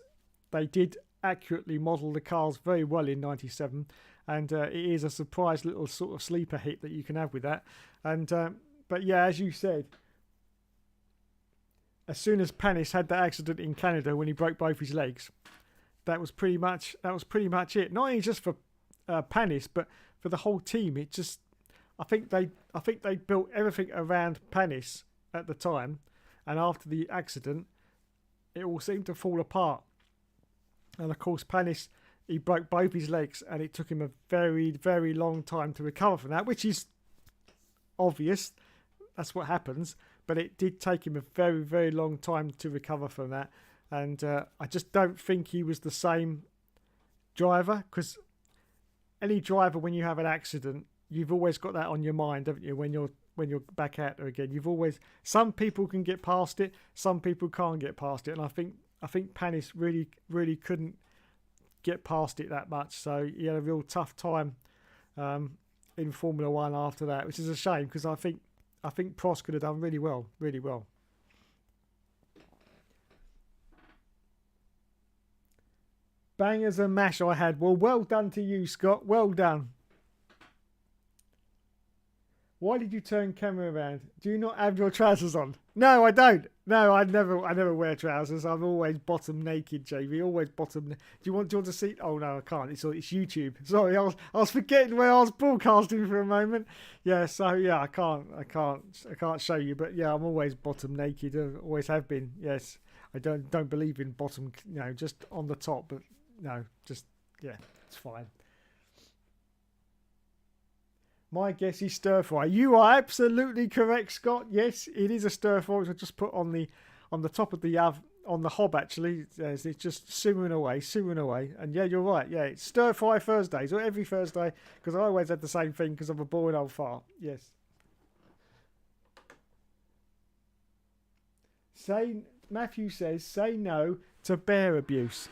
they did accurately model the cars very well in '97, and it is a surprise little sort of sleeper hit that you can have with that. And but yeah, as you said, as soon as Panis had that accident in Canada when he broke both his legs, that was pretty much it. Not only just for Panis, but for the whole team. It just, I think they built everything around Panis at the time, and after the accident, it all seemed to fall apart. And of course, Panis, he broke both his legs, and it took him a very, very long time to recover from that, which is obvious. That's what happens. But it did take him a very, very long time to recover from that. And I just don't think he was the same driver, because any driver, when you have an accident, you've always got that on your mind, haven't you? When you're back out there again, you've always, some people can get past it, some people can't get past it, and I think Panis really couldn't get past it that much. So he had a real tough time in Formula One after that, which is a shame, because I think Prost could have done really well, really well. Bangers and mash I had. Well done to you, Scott. Well done. Why did you turn camera around? Do you not have your trousers on? No, I don't. No, I never wear trousers. I'm always bottom naked, JV. Always bottom. Do you want to see? Oh no, I can't. It's YouTube. Sorry, I was forgetting where I was broadcasting for a moment. Yeah, so yeah, I can't show you. But yeah, I'm always bottom naked. I always have been. Yes, I don't believe in bottom. Just on the top. But no, just yeah, it's fine. My guess is stir fry. You are absolutely correct, Scott. Yes, it is a stir fry, which I just put on the top of the on the hob. Actually, it's just simmering away. And yeah, you're right. Yeah, it's stir fry Thursdays, or every Thursday, because I always had the same thing because I'm a boring old fart. Yes. Matthew says, say no to bear abuse.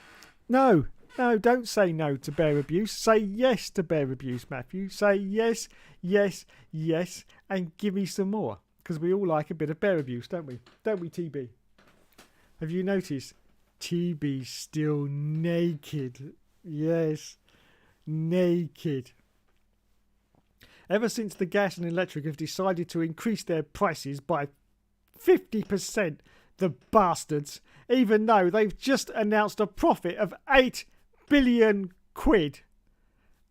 No, don't say no to bear abuse. Say yes to bear abuse, Matthew. Say yes, and give me some more. Because we all like a bit of bear abuse, don't we? Don't we, TB? Have you noticed? TB's still naked. Yes, naked. Ever since the gas and electric have decided to increase their prices by 50%, the bastards, even though they've just announced a profit of 8 billion quid.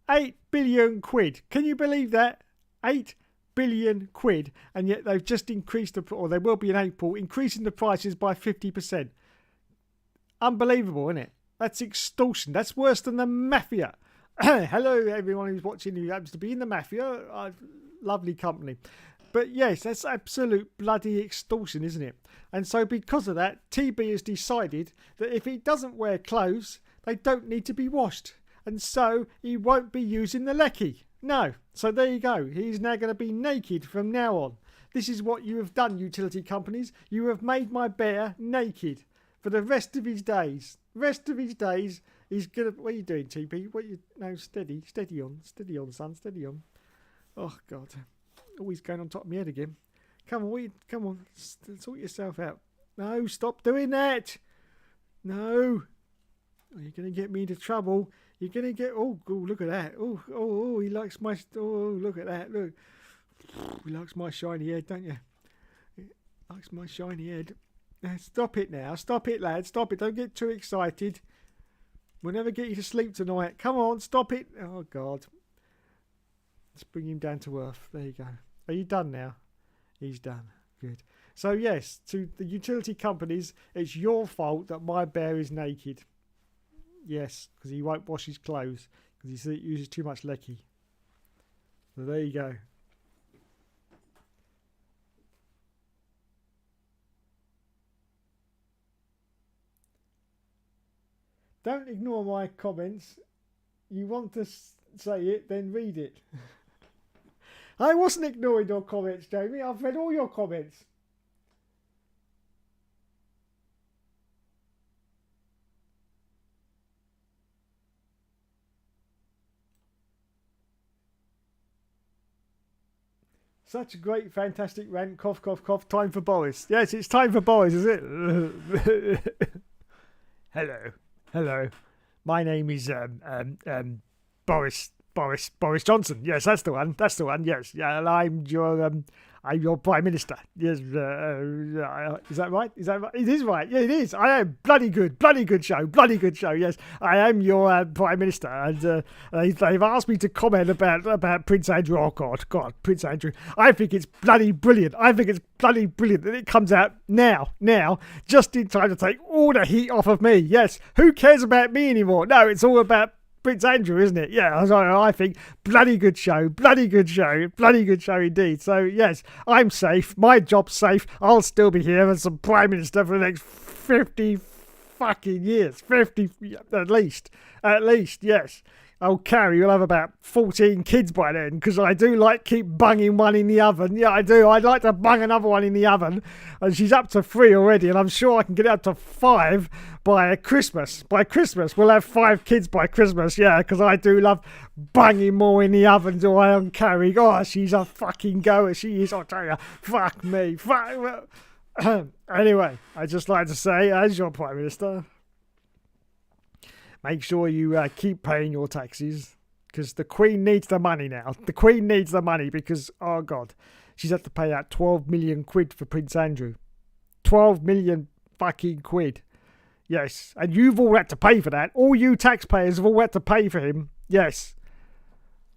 8 billion quid. Can you believe that? 8 billion quid. And yet they've just increased or they will be in April, increasing the prices by 50%. Unbelievable, isn't it? That's extortion. That's worse than the mafia. Hello, everyone who's watching who happens to be in the mafia. Lovely company. But yes, that's absolute bloody extortion, isn't it? And so because of that, TB has decided that if he doesn't wear clothes, they don't need to be washed. And so he won't be using the lecky. No. So there you go. He's now going to be naked from now on. This is what you have done, utility companies. You have made my bear naked for the rest of his days. He's going to... What are you doing, TB? No, steady on, son, steady on. Oh, God. Always going on top of my head again. Come on, sort yourself out. No, stop doing that. No. You're going to get me into trouble. You're going to get... Oh, look at that. Oh, he likes my... Oh, look at that. Look. He likes my shiny head, don't you? He likes my shiny head. Now, stop it now. Stop it, lad. Stop it. Don't get too excited. We'll never get you to sleep tonight. Come on, stop it. Oh, God. Let's bring him down to earth. There you go. Are you done now? He's done. Good. So, yes, to the utility companies, it's your fault that my bear is naked. Yes, because he won't wash his clothes because he uses too much lecky. So, there you go. Don't ignore my comments. You want to say it, then read it. I wasn't ignoring your comments, Jamie. I've read all your comments. Such a great, fantastic rant. Cough, cough, cough. Time for Boris. Yes, it's time for Boris, is it? Hello. Hello. My name is Boris Johnson. Yes, that's the one. That's the one. Yes. Yeah, and I'm your Prime Minister. Yes. Is that right? Is that right? It is right. Yeah, it is. I am. Bloody good show. Bloody good show. Yes, I am your Prime Minister. And they've asked me to comment about Prince Andrew. Oh, God, Prince Andrew. I think it's bloody brilliant. I think it's bloody brilliant that it comes out now, just in time to take all the heat off of me. Yes. Who cares about me anymore? No, it's all about Prince Andrew, isn't it? Yeah, I think bloody good show indeed. So yes, I'm safe. My job's safe. I'll still be here as the Prime Minister for the next 50 fucking years. 50 at least, yes. Oh, Carrie, you'll have about 14 kids by then, because I do like keep bunging one in the oven. Yeah, I do. I'd like to bung another one in the oven. And she's up to 3 already, and I'm sure I can get it up to 5 by Christmas. By Christmas, we'll have 5 kids by Christmas, yeah, because I do love bunging more in the oven, do I, on Carrie? Oh, she's a fucking goer. She is, I'll tell you. Fuck me. Anyway, I'd just like to say, as your Prime Minister, make sure you keep paying your taxes, because the Queen needs the money now. The Queen needs the money because, oh God, she's had to pay out 12 million quid for Prince Andrew. 12 million fucking quid. Yes, and you've all had to pay for that. All you taxpayers have all had to pay for him. Yes.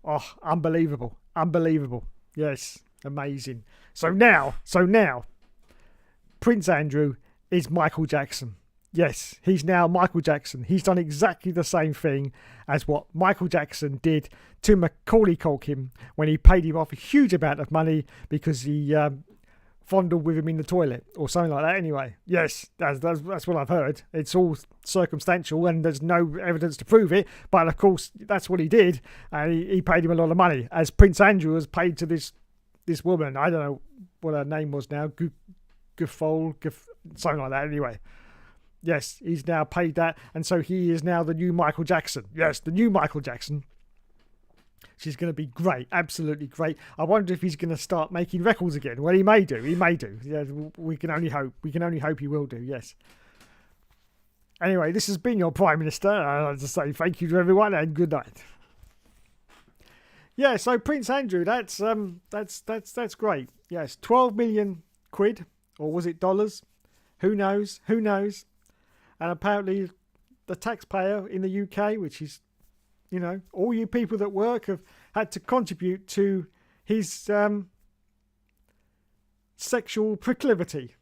Oh, unbelievable. Yes, amazing. So now, Prince Andrew is Michael Jackson. Yes, he's now Michael Jackson. He's done exactly the same thing as what Michael Jackson did to Macaulay Culkin when he paid him off a huge amount of money because he fondled with him in the toilet or something like that. Anyway, yes, that's what I've heard. It's all circumstantial and there's no evidence to prove it. But of course, that's what he did, and he paid him a lot of money. As Prince Andrew has paid to this woman, I don't know what her name was now, something like that. Anyway. Yes, he's now paid that, and so he is now the new Michael Jackson. Yes, the new Michael Jackson. She's going to be great, absolutely great. I wonder if he's going to start making records again. Well, he may do. Yeah, we can only hope. We can only hope he will do, yes. Anyway, this has been your Prime Minister. I'd like to say thank you to everyone and good night. Yeah, so Prince Andrew, that's great. Yes, 12 million quid, or was it dollars? Who knows? And apparently the taxpayer in the UK, which is, all you people that work have had to contribute to his sexual proclivity.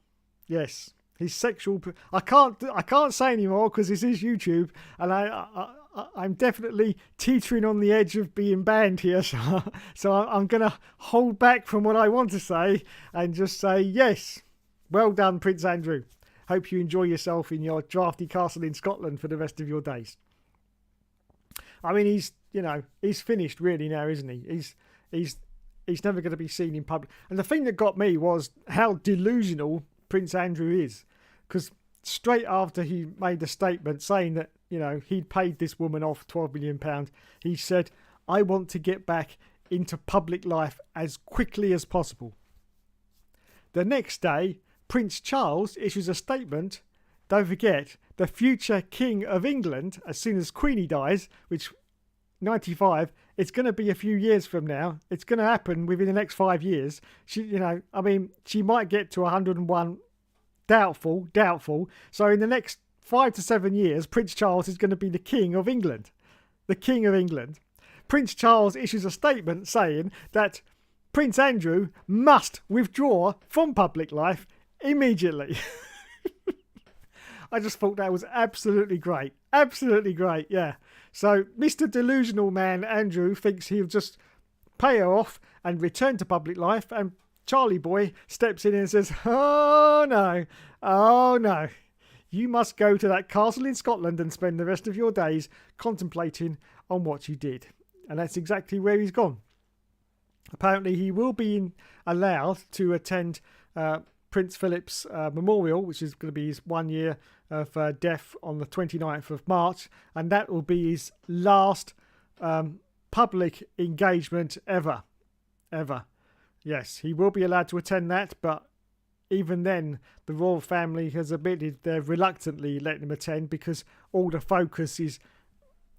Yes, his sexual... I can't say anymore because this is YouTube, and I'm definitely teetering on the edge of being banned here. So I'm going to hold back from what I want to say and just say, yes, well done, Prince Andrew. Hope you enjoy yourself in your drafty castle in Scotland for the rest of your days. I mean, he's finished really now, isn't he? He's never going to be seen in public. And the thing that got me was how delusional Prince Andrew is, because straight after he made the statement saying that he'd paid this woman off £12 million, he said, "I want to get back into public life as quickly as possible." The next day, Prince Charles issues a statement. Don't forget, the future King of England, as soon as Queenie dies, which 95, it's going to be a few years from now. It's going to happen within the next 5 years. She might get to 101. Doubtful. So in the next 5 to 7 years, Prince Charles is going to be the King of England. The King of England. Prince Charles issues a statement saying that Prince Andrew must withdraw from public life immediately. I just thought that was absolutely great. Absolutely great, yeah. So Mr. Delusional Man Andrew thinks he'll just pay her off and return to public life, and Charlie Boy steps in and says, oh no, you must go to that castle in Scotland and spend the rest of your days contemplating on what you did. And that's exactly where he's gone. Apparently, he will be allowed to attend Prince Philip's memorial, which is going to be his 1 year of death on the 29th of March, and that will be his last public engagement ever. Yes, he will be allowed to attend that, but even then, the royal family has admitted they're reluctantly letting him attend because all the focus is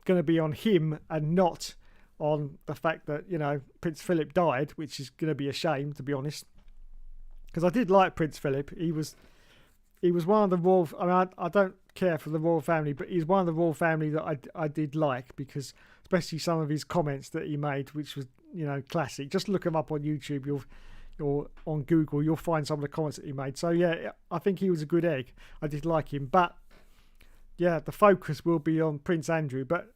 going to be on him and not on the fact that, you know, Prince Philip died, which is going to be a shame, to be honest. Because I did like Prince Philip. He was one of the royal... I mean, I don't care for the royal family, but he's one of the royal family that I did like, because especially some of his comments that he made, which was, you know, classic. Just look him up on YouTube, or on Google, you'll find some of the comments that he made. So yeah, I think he was a good egg. I did like him, but yeah, the focus will be on Prince Andrew. But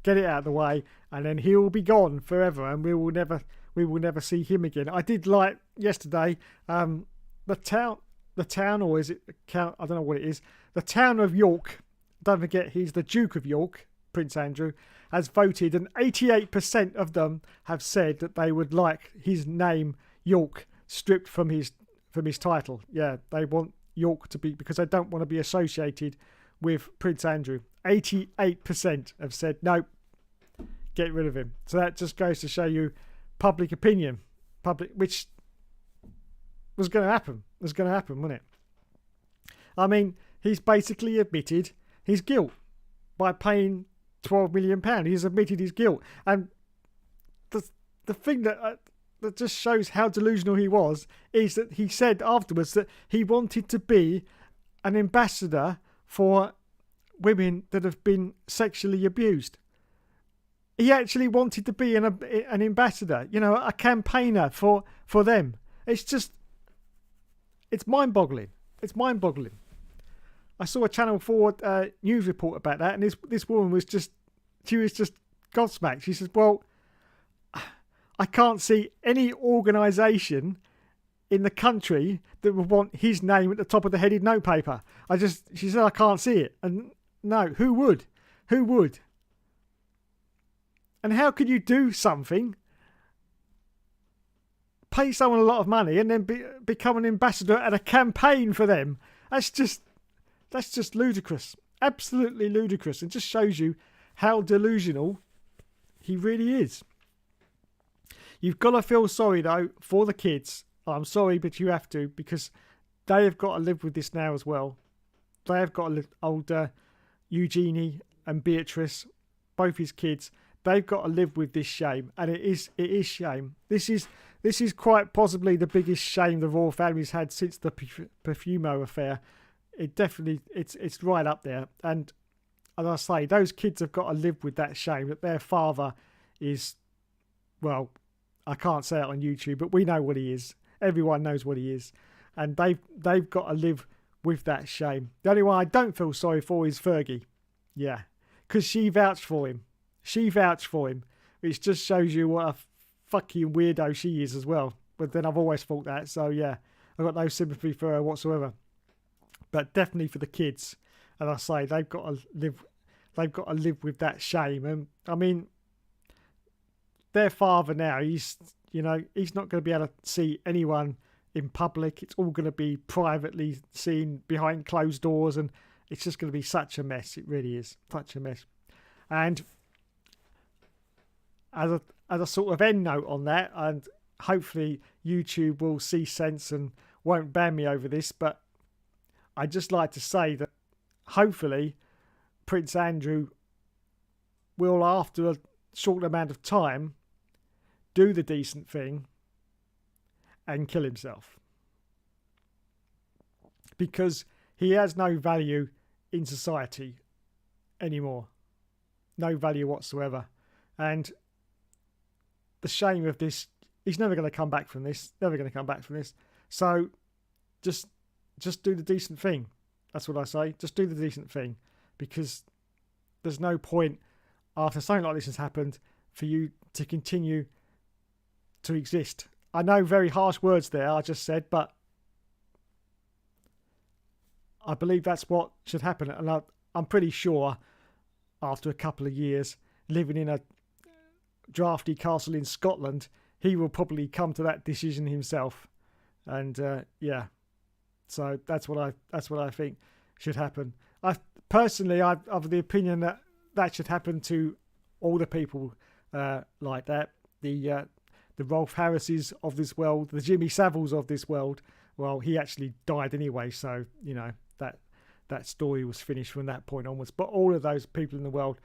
get it out of the way, and then he will be gone forever, and we will never see him again. I did like yesterday, the town, or is it count? I don't know what it is. The town of York. Don't forget, he's the Duke of York. Prince Andrew has voted, and 88% of them have said that they would like his name York stripped from his title. Yeah, they want York to be, because they don't want to be associated with Prince Andrew. 88% have said no, get rid of him. So that just goes to show you public opinion, which was going to happen. Was going to happen, wasn't it? I mean, he's basically admitted his guilt by paying £12 million. He's admitted his guilt, and the thing that just shows how delusional he was is that he said afterwards that he wanted to be an ambassador for women that have been sexually abused. He actually wanted to be an ambassador, you know, a campaigner for them. It's mind-boggling. It's mind-boggling. I saw a Channel 4 news report about that, and this woman was just gobsmacked. She says, well, I can't see any organisation in the country that would want his name at the top of the headed notepaper. She said, I can't see it. And no, who would? Who would? And how could you do something, pay someone a lot of money, and then become an ambassador at a campaign for them? That's just ludicrous. Absolutely ludicrous. And just shows you how delusional he really is. You've got to feel sorry, though, for the kids. I'm sorry, but you have to, because they have got to live with this now as well. They have got to live, older Eugenie and Beatrice, both his kids, they've got to live with this shame. And it is shame. This is quite possibly the biggest shame the royal family's had since the Profumo affair. It definitely, it's right up there. And as I say, those kids have got to live with that shame that their father is, well, I can't say it on YouTube, but we know what he is. Everyone knows what he is. And they've got to live with that shame. The only one I don't feel sorry for is Fergie. Yeah. Because she vouched for him. Which just shows you what a fucking weirdo she is as well. But then I've always thought that. So yeah, I've got no sympathy for her whatsoever. But definitely for the kids. And I say, they've got to live with that shame. And I mean, their father now, he's not going to be able to see anyone in public. It's all going to be privately seen behind closed doors, and it's just going to be such a mess. It really is such a mess. And as a sort of end note on that, and hopefully YouTube will see sense and won't ban me over this, but I'd just like to say that hopefully Prince Andrew will, after a short amount of time, do the decent thing and kill himself, because he has no value in society anymore. No value whatsoever. And the shame of this, he's never going to come back from this. So just do the decent thing. That's what I say. Just do the decent thing, because there's no point after something like this has happened for you to continue to exist. I know, very harsh words there I just said, but I believe that's what should happen. And I'm pretty sure after a couple of years living in a drafty castle in Scotland, he will probably come to that decision himself. And yeah, so that's what I think should happen. I'm of the opinion that should happen to all the people like that. The Rolf Harrises of this world, the Jimmy Saviles of this world. Well, he actually died anyway, so you know that story was finished from that point onwards. But all of those people in the world,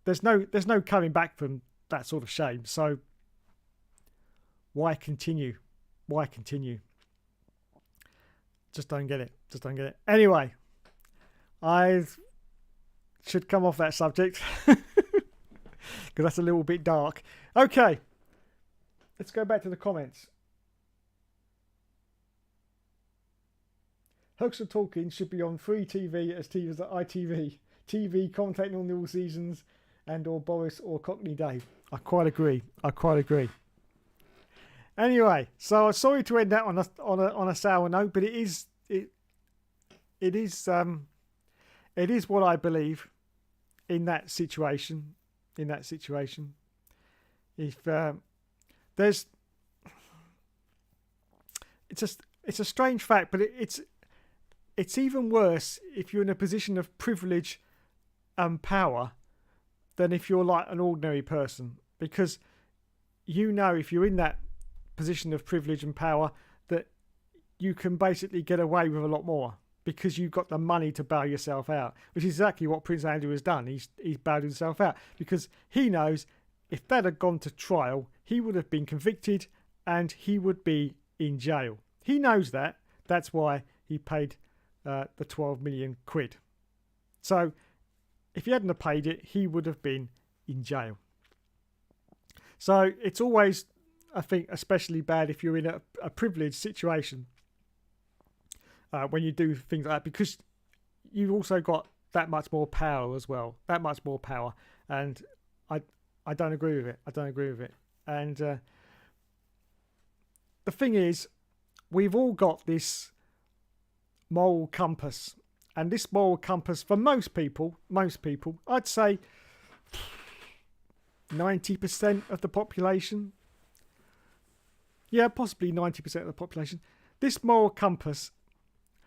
there's no coming back from that sort of shame. So why continue? Why continue? Just don't get it. Just don't get it. Anyway, I should come off that subject because that's a little bit dark. Okay, let's go back to the comments. Hookster Talking should be on free TV as TV as ITV. TV commentating on all seasons and or Boris or Cockney Dave. I quite agree. Anyway, so I'm sorry to end that on a sour note, but it is what I believe in that situation. If there's, it's a strange fact, but it's even worse if you're in a position of privilege and power than if you're like an ordinary person, because you know if you're in that position of privilege and power that you can basically get away with a lot more because you've got the money to bail yourself out, which is exactly what Prince Andrew has done. He's bailed himself out because he knows if that had gone to trial, he would have been convicted and he would be in jail. He knows that. That's why he paid the 12 million quid. So if he hadn't have paid it, he would have been in jail. So it's always, I think, especially bad if you're in a privileged situation when you do things like that, because you've also got that much more power as well. That much more power. And I don't agree with it. And the thing is, we've all got this moral compass. And this moral compass, for most people, I'd say 90% of the population, yeah, possibly 90% of the population, this moral compass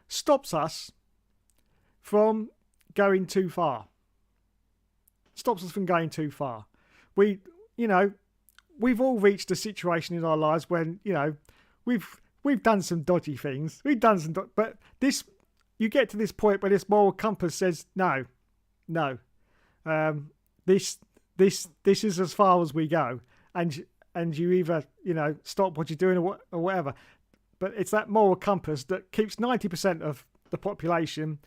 stops us from going too far. We've all reached a situation in our lives when, we've done some dodgy things. But this, you get to this point where this moral compass says, no, this is as far as we go. And you either, stop what you're doing or whatever. But it's that moral compass that keeps 90% of the population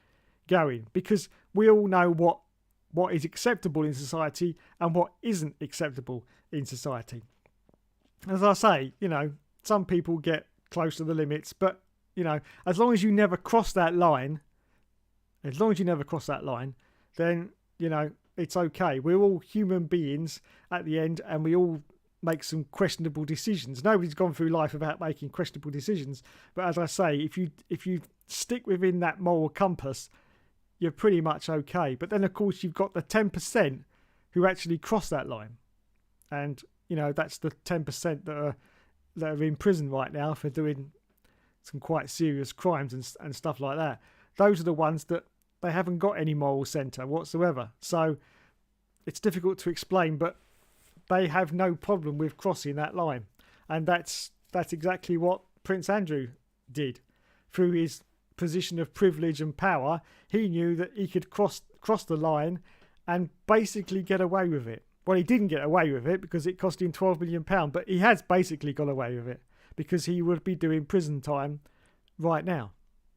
going, because we all know what is acceptable in society and what isn't acceptable in society. As I say, some people get close to the limits, but, as long as you never cross that line, then, it's okay. We're all human beings at the end, and we all make some questionable decisions. Nobody's gone through life without making questionable decisions. But as I say, if you stick within that moral compass, you're pretty much okay. But then, of course, you've got the 10% who actually cross that line. And, that's the 10% that are in prison right now for doing some quite serious crimes and stuff like that. Those are the ones that they haven't got any moral centre whatsoever. So it's difficult to explain, but they have no problem with crossing that line. And that's exactly what Prince Andrew did. Through his position of privilege and power, he knew that he could cross the line and basically get away with it. Well, he didn't get away with it because it cost him £12 million, but he has basically got away with it because he would be doing prison time right now.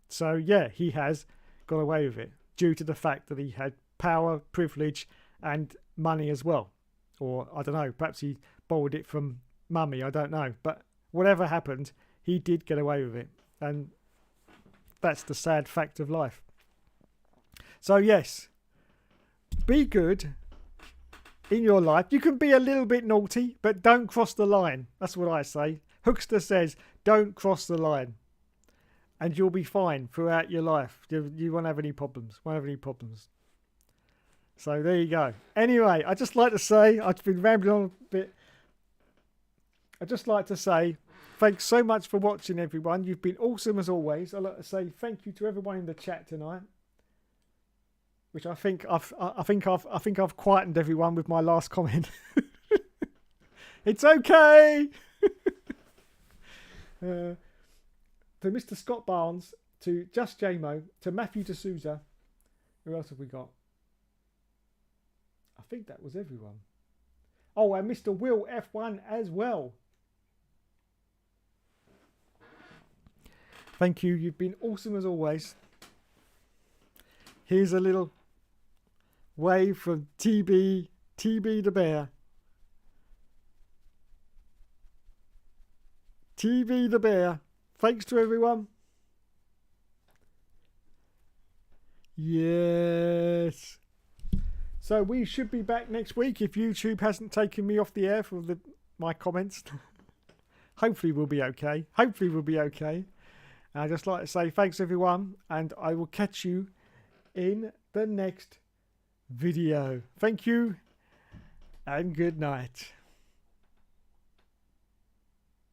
So, yeah, he has got away with it due to the fact that he had power, privilege and money as well. Or, I don't know, perhaps he borrowed it from mummy, I don't know. But whatever happened, he did get away with it. And that's the sad fact of life. So, yes, be good in your life. You can be a little bit naughty, but don't cross the line. That's what I say. Hookster says, don't cross the line. And you'll be fine throughout your life. You won't have any problems. So there you go. Anyway, I'd just like to say, I've been rambling on a bit. I'd just like to say thanks so much for watching, everyone. You've been awesome as always. I'd like to say thank you to everyone in the chat tonight, which I think I've quietened everyone with my last comment. It's okay. To Mr. Scott Barnes, to Just JMO, to Matthew D'Souza. Who else have we got? I think that was everyone. Oh, and Mr. Will F1 as well. Thank you. You've been awesome as always. Here's a little wave from TB the Bear. TB the Bear. Thanks to everyone. Yes. So we should be back next week if YouTube hasn't taken me off the air for my comments. Hopefully we'll be okay. Hopefully we'll be okay. I'd just like to say thanks everyone, and I will catch you in the next video. Thank you and good night.